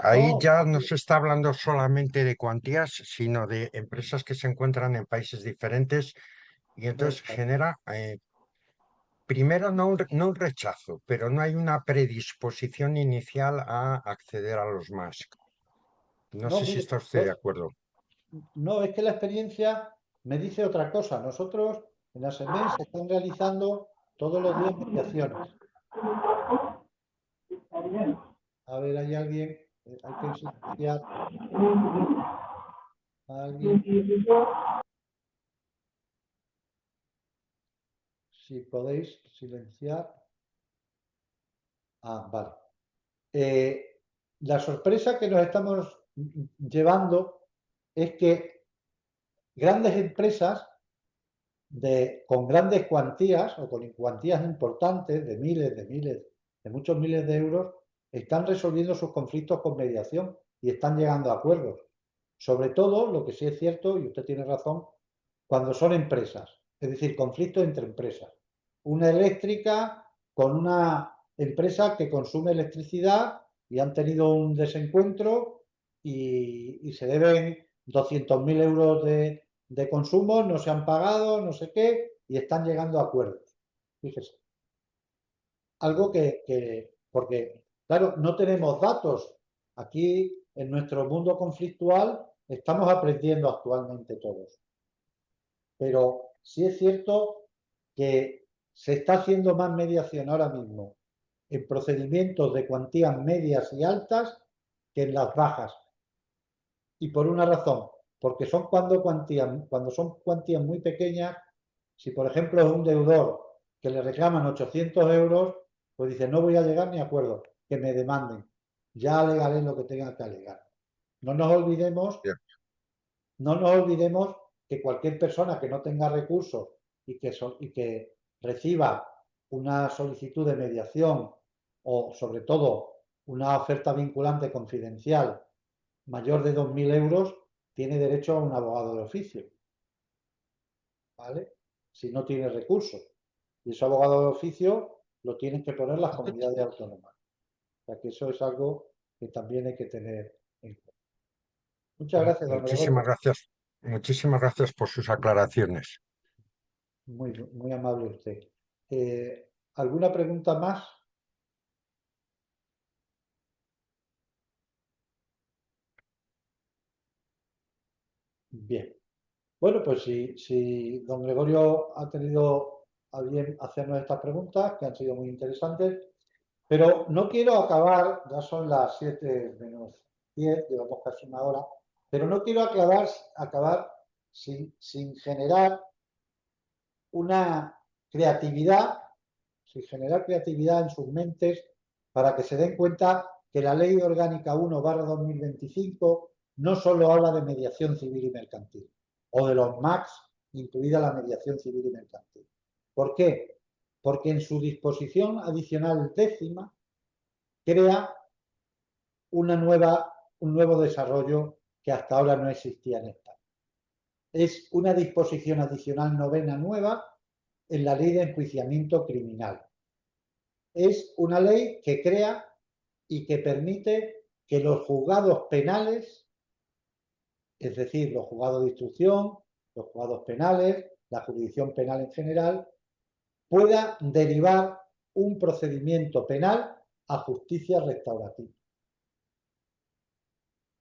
Speaker 3: Ahí
Speaker 2: oh,
Speaker 3: ya no se está hablando solamente de cuantías, sino de empresas que se encuentran en países diferentes y entonces genera, primero, no un rechazo, pero no hay una predisposición inicial a acceder a los MASC. No
Speaker 2: No,
Speaker 3: sé si
Speaker 2: mire,
Speaker 3: está usted de acuerdo.
Speaker 2: no, es que la experiencia me dice otra cosa. Nosotros en ASEMEN se están realizando todos los días mediaciones. A ver, hay alguien, hay que silenciar a alguien. Si podéis silenciar. Ah, vale. La sorpresa que nos estamos llevando es que grandes empresas con grandes cuantías o con cuantías importantes de miles, de muchos miles de euros, están resolviendo sus conflictos con mediación y están llegando a acuerdos. Sobre todo, lo que sí es cierto, y usted tiene razón, cuando son empresas, es decir, conflictos entre empresas. Una eléctrica con una empresa que consume electricidad y han tenido un desencuentro y se deben 200.000 euros de consumo, no se han pagado, no sé qué, y están llegando a acuerdos. Fíjese. Algo porque, claro, no tenemos datos. Aquí, en nuestro mundo conflictual, estamos aprendiendo actualmente todos. Pero sí es cierto que se está haciendo más mediación ahora mismo en procedimientos de cuantías medias y altas que en las bajas. Y por una razón, porque son cuando son cuantías muy pequeñas, si por ejemplo es un deudor que le reclaman 800 euros, pues dice, no voy a llegar ni a acuerdo, que me demanden, ya alegaré lo que tenga que alegar. No nos olvidemos, no nos olvidemos que cualquier persona que no tenga recursos y que reciba una solicitud de mediación o sobre todo una oferta vinculante confidencial mayor de 2.000 euros tiene derecho a un abogado de oficio, ¿vale? Si no tiene recursos. Y ese abogado de oficio lo tienen que poner las comunidades autónomas. O sea que eso es algo que también hay que tener en cuenta. Muchas gracias, don Gregorio.
Speaker 3: Muchísimas gracias por sus aclaraciones.
Speaker 2: Muy, muy amable usted. ¿Alguna pregunta más? Bien. Bueno, pues si don Gregorio ha tenido a bien hacernos estas preguntas, que han sido muy interesantes, pero no quiero acabar, ya son las 7 menos 10, llevamos casi una hora, pero no quiero acabar sin generar una creatividad, sin generar creatividad en sus mentes para que se den cuenta que la Ley Orgánica 1/2025 no solo habla de mediación civil y mercantil, o de los MACs, incluida la mediación civil y mercantil. ¿Por qué? Porque en su disposición adicional 10ª crea un nuevo desarrollo que hasta ahora no existía en España. Es una disposición adicional 9ª nueva en la Ley de Enjuiciamiento Criminal. Es una ley que crea y que permite que los juzgados penales, es decir, los juzgados de instrucción, los juzgados penales, la jurisdicción penal en general, pueda derivar un procedimiento penal a justicia restaurativa.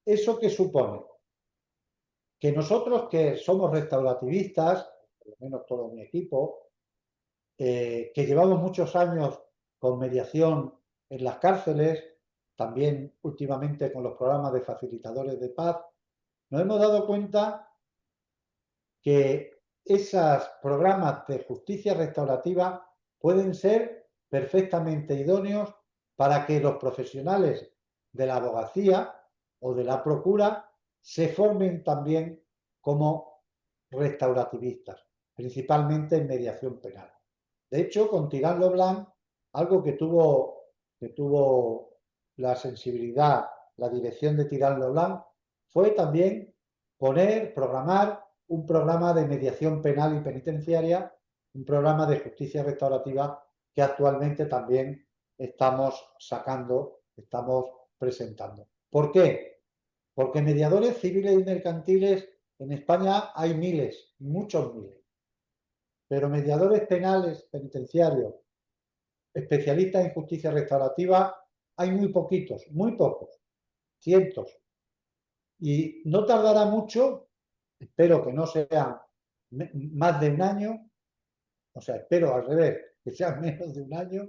Speaker 2: ¿Eso qué supone? Que nosotros que somos restaurativistas, por lo menos todo mi equipo, que llevamos muchos años con mediación en las cárceles, también últimamente con los programas de facilitadores de paz, nos hemos dado cuenta que esos programas de justicia restaurativa pueden ser perfectamente idóneos para que los profesionales de la abogacía o de la procura se formen también como restaurativistas, principalmente en mediación penal. De hecho, con Tirant Leblanc, algo que tuvo la sensibilidad, la dirección de Tirant Leblanc, fue también programar un programa de mediación penal y penitenciaria, un programa de justicia restaurativa que actualmente también estamos presentando. ¿Por qué? Porque mediadores civiles y mercantiles en España hay miles, muchos miles. Pero mediadores penales, penitenciarios, especialistas en justicia restaurativa, hay muy poquitos, muy pocos, cientos. Y no tardará mucho, espero que no sea más de un año, o sea, espero al revés, que sea menos de un año,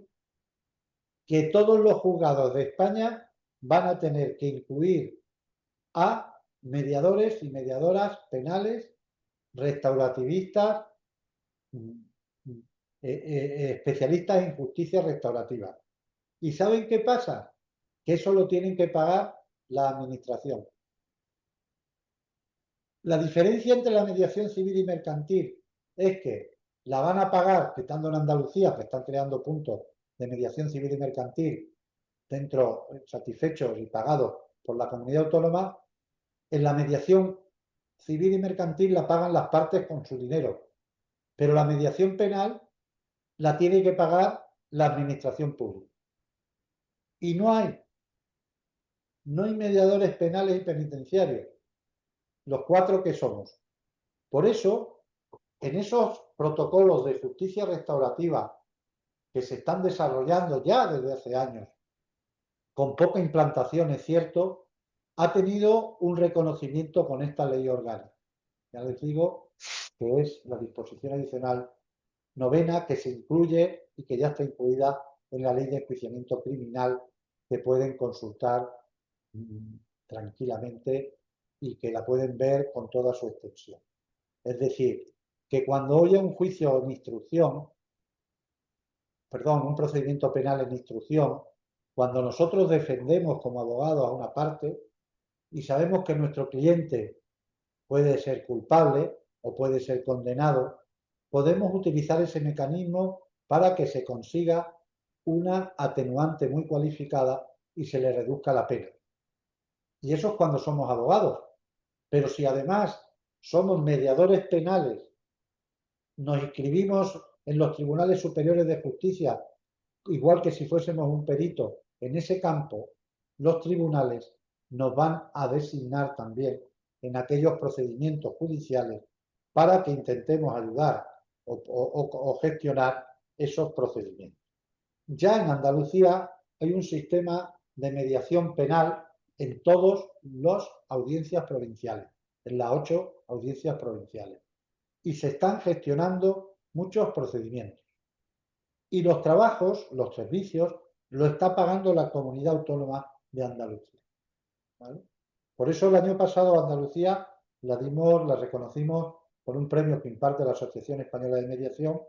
Speaker 2: que todos los juzgados de España van a tener que incluir a mediadores y mediadoras penales, restaurativistas, especialistas en justicia restaurativa. ¿Y saben qué pasa? Que eso lo tienen que pagar la administración. La diferencia entre la mediación civil y mercantil es que la van a pagar, estando en Andalucía, que están creando puntos de mediación civil y mercantil dentro, satisfechos y pagados por la comunidad autónoma. En la mediación civil y mercantil la pagan las partes con su dinero, pero la mediación penal la tiene que pagar la administración pública. Y no hay mediadores penales y penitenciarios, los 4 que somos. Por eso, en esos protocolos de justicia restaurativa que se están desarrollando ya desde hace años, con poca implantación, es cierto, ha tenido un reconocimiento con esta ley orgánica. Ya les digo que es la disposición adicional 9ª que se incluye y que ya está incluida en la ley de enjuiciamiento criminal, que pueden consultar tranquilamente y que la pueden ver con toda su extensión. Es decir, que cuando haya un juicio en instrucción, perdón, un procedimiento penal en instrucción, cuando nosotros defendemos como abogados a una parte y sabemos que nuestro cliente puede ser culpable o puede ser condenado, podemos utilizar ese mecanismo para que se consiga una atenuante muy cualificada y se le reduzca la pena. Y eso es cuando somos abogados. Pero si además somos mediadores penales, nos inscribimos en los tribunales superiores de justicia, igual que si fuésemos un perito en ese campo, los tribunales nos van a designar también en aquellos procedimientos judiciales para que intentemos ayudar o gestionar esos procedimientos. Ya en Andalucía hay un sistema de mediación penal en todas las audiencias provinciales, en las 8 audiencias provinciales. Y se están gestionando muchos procedimientos. Y los trabajos, los servicios, lo está pagando la Comunidad Autónoma de Andalucía. ¿Vale? Por eso el año pasado a Andalucía la reconocimos con un premio que imparte la Asociación Española de Mediación,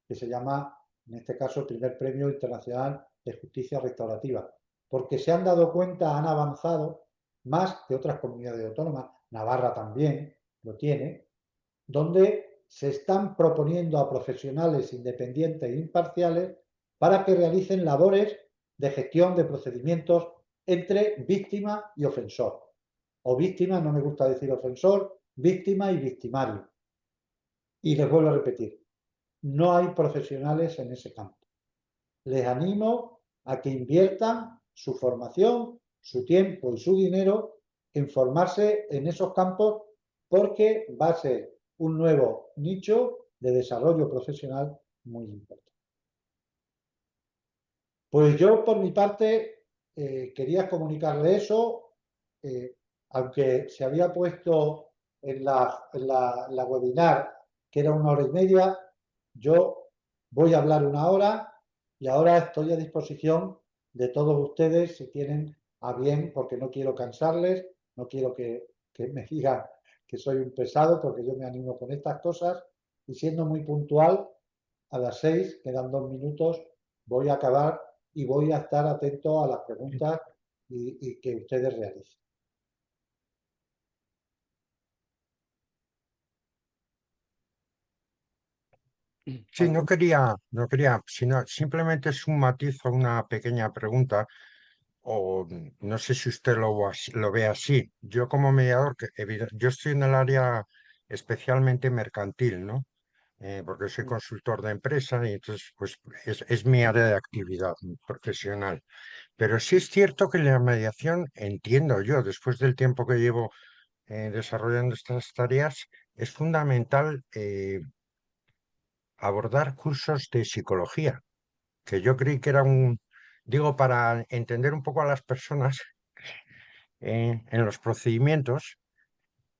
Speaker 2: que se llama, en este caso, el primer premio internacional de justicia restaurativa, porque se han dado cuenta, han avanzado más que otras comunidades autónomas, Navarra también lo tiene, donde se están proponiendo a profesionales independientes e imparciales para que realicen labores de gestión de procedimientos entre víctima y ofensor. O víctima, no me gusta decir ofensor, víctima y victimario. Y les vuelvo a repetir, no hay profesionales en ese campo. Les animo a que inviertan su formación, su tiempo y su dinero en formarse en esos campos, porque va a ser un nuevo nicho de desarrollo profesional muy importante. Pues yo, por mi parte, quería comunicarle eso, aunque se había puesto en la webinar que era 1 hora y media, yo voy a hablar 1 hora y ahora estoy a disposición de todos ustedes si tienen a bien, porque no quiero cansarles, no quiero que me digan que soy un pesado, porque yo me animo con estas cosas y siendo muy puntual, a las 6, quedan 2 minutos, voy a acabar y voy a estar atento a las preguntas y que ustedes realicen.
Speaker 3: Sí, no quería, sino simplemente es un matiz o una pequeña pregunta, o no sé si usted lo ve así. Yo como mediador, yo estoy en el área especialmente mercantil, ¿no? Porque soy consultor de empresa y entonces pues es mi área de actividad profesional. Pero sí es cierto que la mediación, entiendo yo, después del tiempo que llevo desarrollando estas tareas, es fundamental abordar cursos de psicología, que yo creí que era digo, para entender un poco a las personas, en los procedimientos,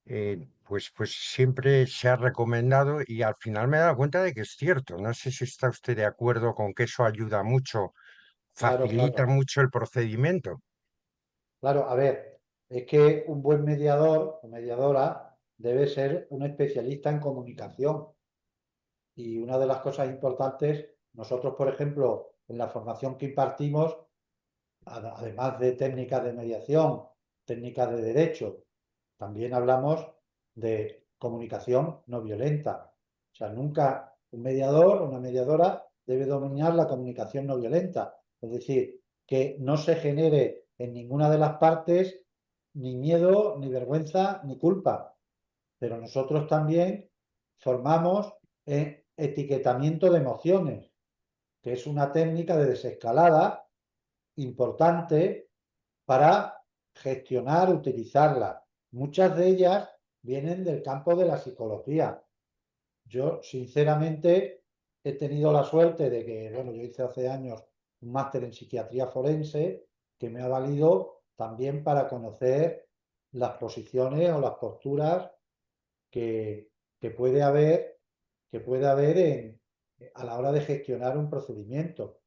Speaker 3: pues siempre se ha recomendado y al final me he dado cuenta de que es cierto. No sé si está usted de acuerdo con que eso ayuda mucho,
Speaker 2: Claro,
Speaker 3: facilita
Speaker 2: claro.
Speaker 3: mucho el procedimiento.
Speaker 2: Claro, a ver, es que un buen mediador o mediadora debe ser un especialista en comunicación. Y una de las cosas importantes, nosotros, por ejemplo, en la formación que impartimos, además de técnicas de mediación, técnicas de derecho, también hablamos de comunicación no violenta. O sea, nunca un mediador o una mediadora debe dominar la comunicación no violenta. Es decir, que no se genere en ninguna de las partes ni miedo, ni vergüenza, ni culpa. Pero nosotros también formamos en etiquetamiento de emociones, que es una técnica de desescalada importante para gestionar, utilizarla. Muchas de ellas vienen del campo de la psicología. Yo, sinceramente, he tenido la suerte de que, bueno, yo hice hace años un máster en psiquiatría forense que me ha valido también para conocer las posiciones o las posturas que, que puede haber, que puede haber a la hora de gestionar un procedimiento.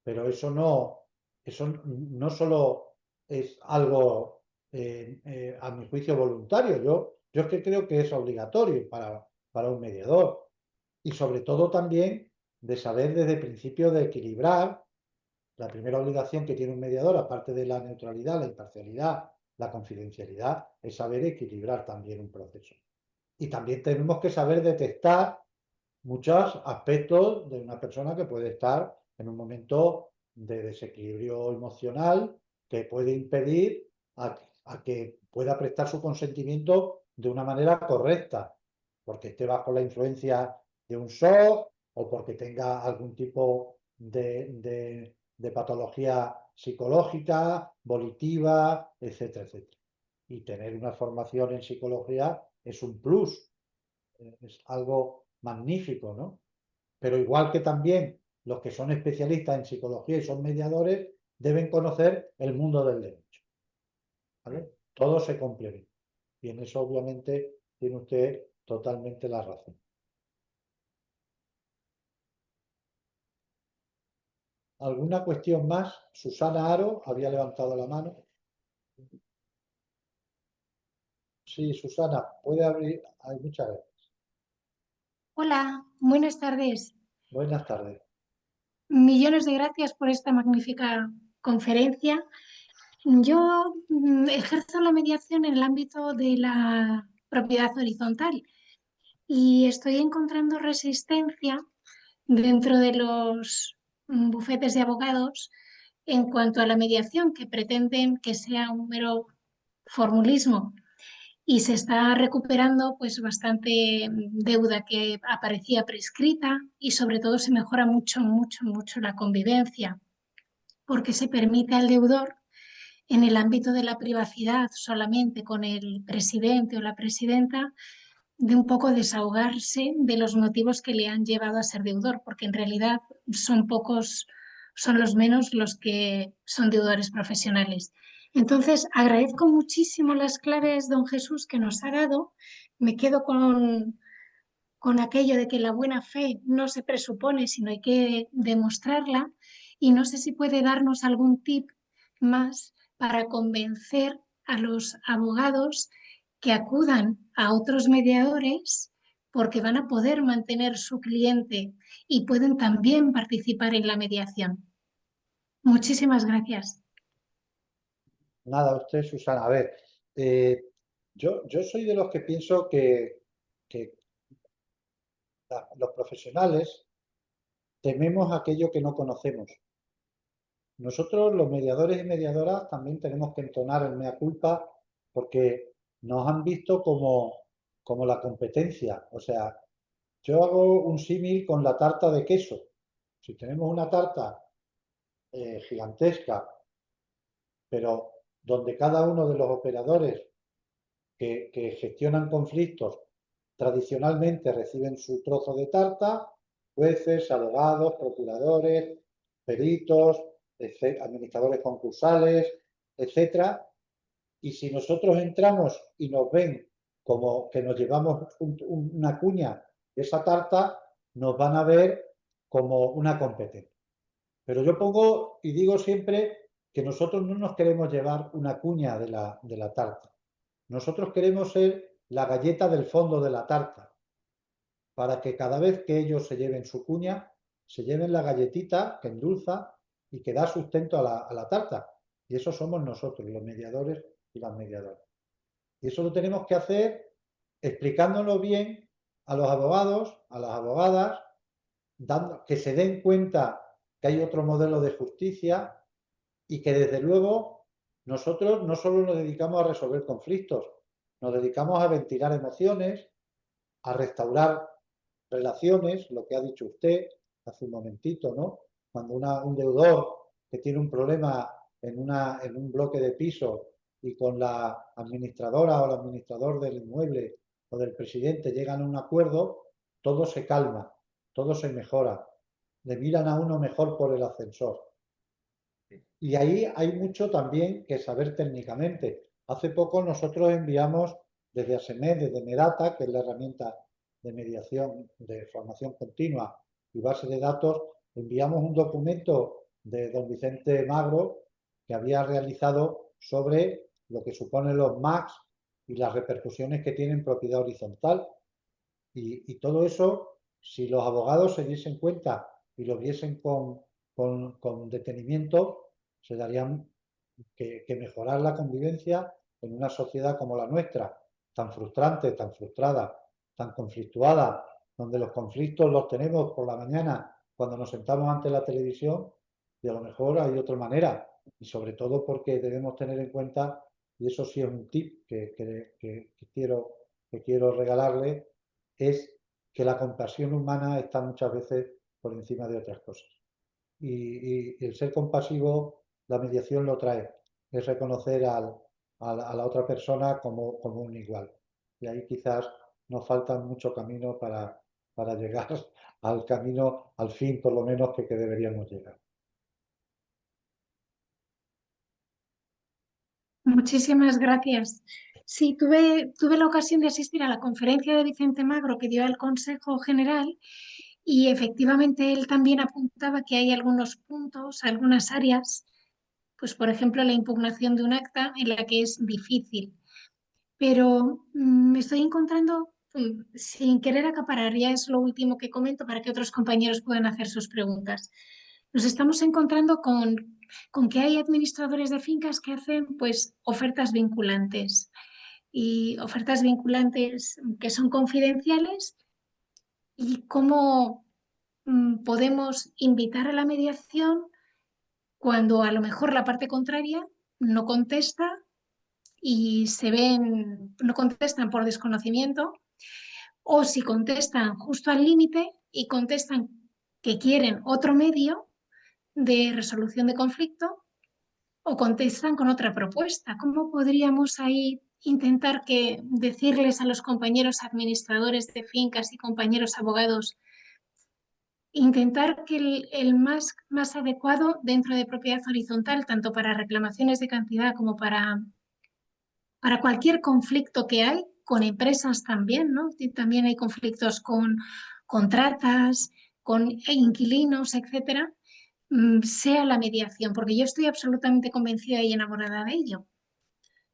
Speaker 2: Pero eso no solo es algo, a mi juicio, voluntario. Yo es que creo que es obligatorio para un mediador. Y sobre todo también de saber desde el principio de equilibrar la primera obligación que tiene un mediador, aparte de la neutralidad, la imparcialidad, la confidencialidad, es saber equilibrar también un proceso. Y también tenemos que saber detectar muchos aspectos de una persona que puede estar en un momento de desequilibrio emocional que puede impedir a que pueda prestar su consentimiento de una manera correcta, porque esté bajo la influencia de un shock o porque tenga algún tipo de patología psicológica, volitiva, etcétera, etcétera. Y tener una formación en psicología es un plus, es algo magnífico, ¿no? Pero igual que también los que son especialistas en psicología y son mediadores, deben conocer el mundo del derecho, ¿vale? Todo se complementa. Y en eso, obviamente, tiene usted totalmente la razón. ¿Alguna cuestión más? Susana Aro había levantado la mano. Sí, Susana, puede abrir. Hay muchas gracias.
Speaker 4: Hola, buenas tardes.
Speaker 2: Buenas tardes.
Speaker 4: Millones de gracias por esta magnífica conferencia. Yo ejerzo la mediación en el ámbito de la propiedad horizontal y estoy encontrando resistencia dentro de los bufetes de abogados en cuanto a la mediación, que pretenden que sea un mero formulismo. Y se está recuperando pues bastante deuda que aparecía prescrita y sobre todo se mejora mucho, mucho, mucho la convivencia porque se permite al deudor en el ámbito de la privacidad solamente con el presidente o la presidenta de un poco desahogarse de los motivos que le han llevado a ser deudor, porque en realidad son pocos, son los menos los que son deudores profesionales. Entonces, agradezco muchísimo las claves, don Jesús, que nos ha dado. Me quedo con aquello de que la buena fe no se presupone, sino hay que demostrarla. Y no sé si puede darnos algún tip más para convencer a los abogados que acudan a otros mediadores porque van a poder mantener su cliente y pueden también participar en la mediación. Muchísimas gracias.
Speaker 2: Nada, usted, Susana. A ver, yo soy de los que pienso que los profesionales tememos aquello que no conocemos. Nosotros, los mediadores y mediadoras, también tenemos que entonar el mea culpa porque nos han visto como la competencia. O sea, yo hago un símil con la tarta de queso. Si tenemos una tarta gigantesca, pero donde cada uno de los operadores que gestionan conflictos tradicionalmente reciben su trozo de tarta, jueces, abogados, procuradores, peritos, administradores concursales, etcétera. Y si nosotros entramos y nos ven como que nos llevamos una cuña de esa tarta, nos van a ver como una competencia. Pero yo pongo y digo siempre que nosotros no nos queremos llevar una cuña de la tarta. Nosotros queremos ser la galleta del fondo de la tarta, para que cada vez que ellos se lleven su cuña, se lleven la galletita que endulza y que da sustento a la tarta. Y eso somos nosotros, los mediadores y las mediadoras. Y eso lo tenemos que hacer explicándolo bien a los abogados, a las abogadas, que se den cuenta que hay otro modelo de justicia y que desde luego nosotros no solo nos dedicamos a resolver conflictos, nos dedicamos a ventilar emociones, a restaurar relaciones, lo que ha dicho usted hace un momentito, ¿no? Cuando un deudor que tiene un problema en un bloque de piso y con la administradora o el administrador del inmueble o del presidente llegan a un acuerdo, todo se calma, todo se mejora, le miran a uno mejor por el ascensor. Y ahí hay mucho también que saber técnicamente. Hace poco nosotros enviamos desde ASEMED, desde Medata, que es la herramienta de mediación de formación continua y base de datos, enviamos un documento de don Vicente Magro que había realizado sobre lo que suponen los MACs y las repercusiones que tienen propiedad horizontal. Y todo eso, si los abogados se diesen cuenta y lo viesen con detenimiento, se darían que mejorar la convivencia en una sociedad como la nuestra, tan frustrante, tan frustrada, tan conflictuada, donde los conflictos los tenemos por la mañana cuando nos sentamos ante la televisión, y a lo mejor hay otra manera, y sobre todo porque debemos tener en cuenta, y eso sí es un tip que quiero regalarle, es que la compasión humana está muchas veces por encima de otras cosas. Y el ser compasivo, la mediación lo trae, es reconocer a la otra persona como un igual. Y ahí quizás nos falta mucho camino para llegar al camino, al fin por lo menos que deberíamos llegar.
Speaker 4: Muchísimas gracias. Sí, tuve la ocasión de asistir a la conferencia de Vicente Magro que dio al Consejo General y efectivamente él también apuntaba que hay algunos puntos, algunas áreas, pues por ejemplo la impugnación de un acta en la que es difícil. Pero me estoy encontrando, sin querer acaparar, ya es lo último que comento para que otros compañeros puedan hacer sus preguntas. Nos estamos encontrando con que hay administradores de fincas que hacen pues ofertas vinculantes y ofertas vinculantes que son confidenciales y cómo podemos invitar a la mediación cuando a lo mejor la parte contraria no contesta y no contestan por desconocimiento, o si contestan justo al límite y contestan que quieren otro medio de resolución de conflicto o contestan con otra propuesta. ¿Cómo podríamos ahí intentar decirles a los compañeros administradores de fincas y compañeros abogados, intentar que el más adecuado dentro de propiedad horizontal, tanto para reclamaciones de cantidad como para cualquier conflicto que hay, con empresas también, ¿no? También hay conflictos con contratas, con inquilinos, etcétera, sea la mediación, porque yo estoy absolutamente convencida y enamorada de ello.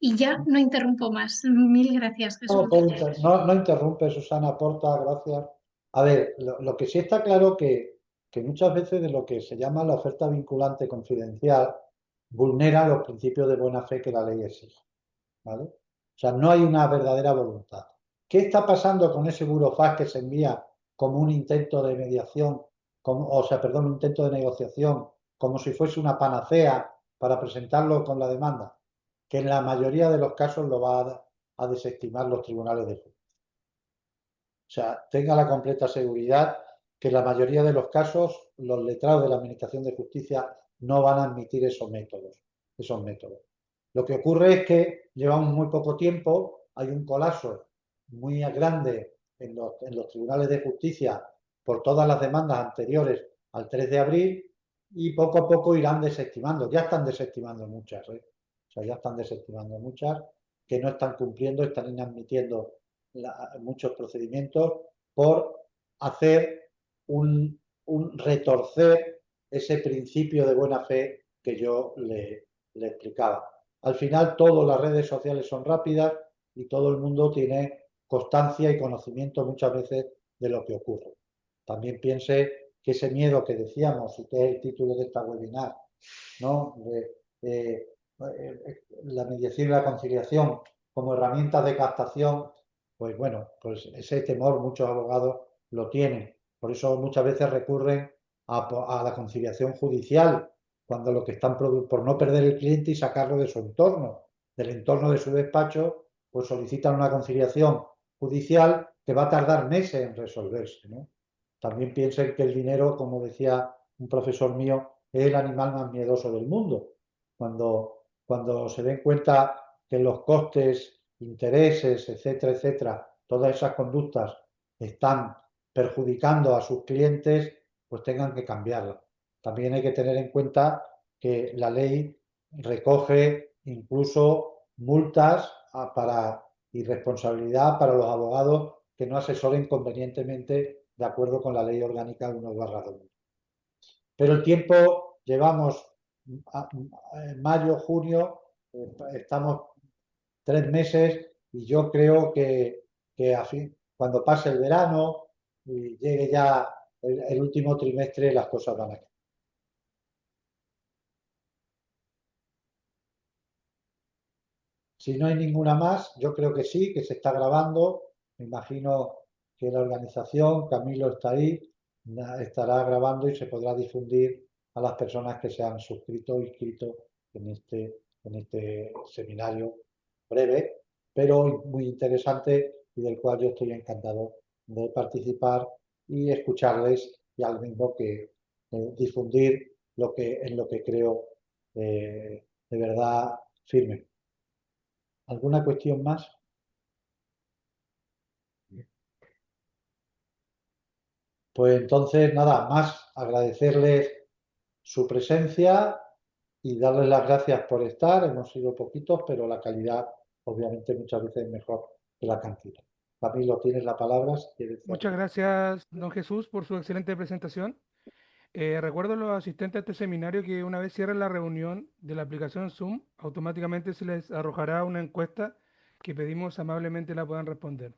Speaker 4: Y ya no interrumpo más. Mil gracias, Jesús.
Speaker 2: No interrumpe, Susana, aporta, gracias. A ver, lo que sí está claro que muchas veces de lo que se llama la oferta vinculante confidencial vulnera los principios de buena fe que la ley exige, ¿vale? O sea, no hay una verdadera voluntad. ¿Qué está pasando con ese burofax que se envía como un intento de mediación, un intento de negociación, como si fuese una panacea para presentarlo con la demanda? Que en la mayoría de los casos lo va a desestimar los tribunales de justicia. O sea, tenga la completa seguridad que en la mayoría de los casos los letrados de la Administración de Justicia no van a admitir esos métodos. Lo que ocurre es que llevamos muy poco tiempo, hay un colapso muy grande en los tribunales de justicia por todas las demandas anteriores al 3 de abril y poco a poco irán desestimando. Ya están desestimando muchas, ¿eh? o sea, ya están desestimando muchas, que no están cumpliendo, están inadmitiendo muchos procedimientos por hacer un retorcer ese principio de buena fe que yo le explicaba. Al final, todas las redes sociales son rápidas y todo el mundo tiene constancia y conocimiento muchas veces de lo que ocurre. También piense que ese miedo que decíamos, y que es el título de esta webinar, ¿no? La mediación y la conciliación como herramientas de captación, pues bueno, pues ese temor muchos abogados lo tienen. Por eso muchas veces recurren a la conciliación judicial, cuando lo que están por no perder el cliente y sacarlo de su entorno, del entorno de su despacho, pues solicitan una conciliación judicial que va a tardar meses en resolverse, ¿no? También piensen que el dinero, como decía un profesor mío, es el animal más miedoso del mundo. Cuando se den cuenta que los costes, intereses, etcétera, etcétera, todas esas conductas están perjudicando a sus clientes, pues tengan que cambiarla. También hay que tener en cuenta que la ley recoge incluso multas para irresponsabilidad para los abogados que no asesoren convenientemente de acuerdo con la ley orgánica 1/2000. Pero el tiempo, llevamos mayo, junio, estamos 3 meses y yo creo que cuando pase el verano y llegue ya el último trimestre, las cosas van a cambiar. Si no hay ninguna más, yo creo que sí, que se está grabando. Me imagino que la organización, Camilo está ahí, estará grabando y se podrá difundir a las personas que se han suscrito o inscrito en este seminario breve, pero muy interesante y del cual yo estoy encantado de participar y escucharles y al mismo que difundir en lo que creo de verdad firme. ¿Alguna cuestión más? Pues entonces, nada más agradecerles su presencia y darles las gracias por estar. Hemos sido poquitos, pero la calidad obviamente muchas veces es mejor que la cantidad. Camilo, tienes la palabra si quieres.
Speaker 5: Muchas gracias, don Jesús, por su excelente presentación. Recuerdo a los asistentes a este seminario que una vez cierren la reunión de la aplicación Zoom, automáticamente se les arrojará una encuesta que pedimos amablemente la puedan responder.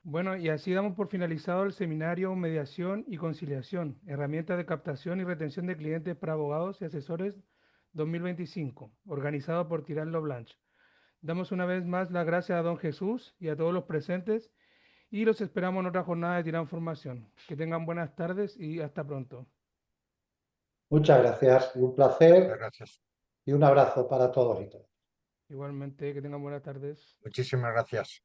Speaker 5: Bueno, y así damos por finalizado el seminario Mediación y Conciliación, herramientas de captación y retención de clientes para abogados y asesores 2025, organizado por Tirán Blanche. Damos una vez más las gracias a don Jesús y a todos los presentes y los esperamos en otra jornada de Tirán Formación. Que tengan buenas tardes y hasta pronto.
Speaker 2: Muchas gracias y un placer
Speaker 3: Gracias.
Speaker 2: y un abrazo para todos y todas.
Speaker 5: Igualmente, que tengan buenas tardes.
Speaker 3: Muchísimas gracias.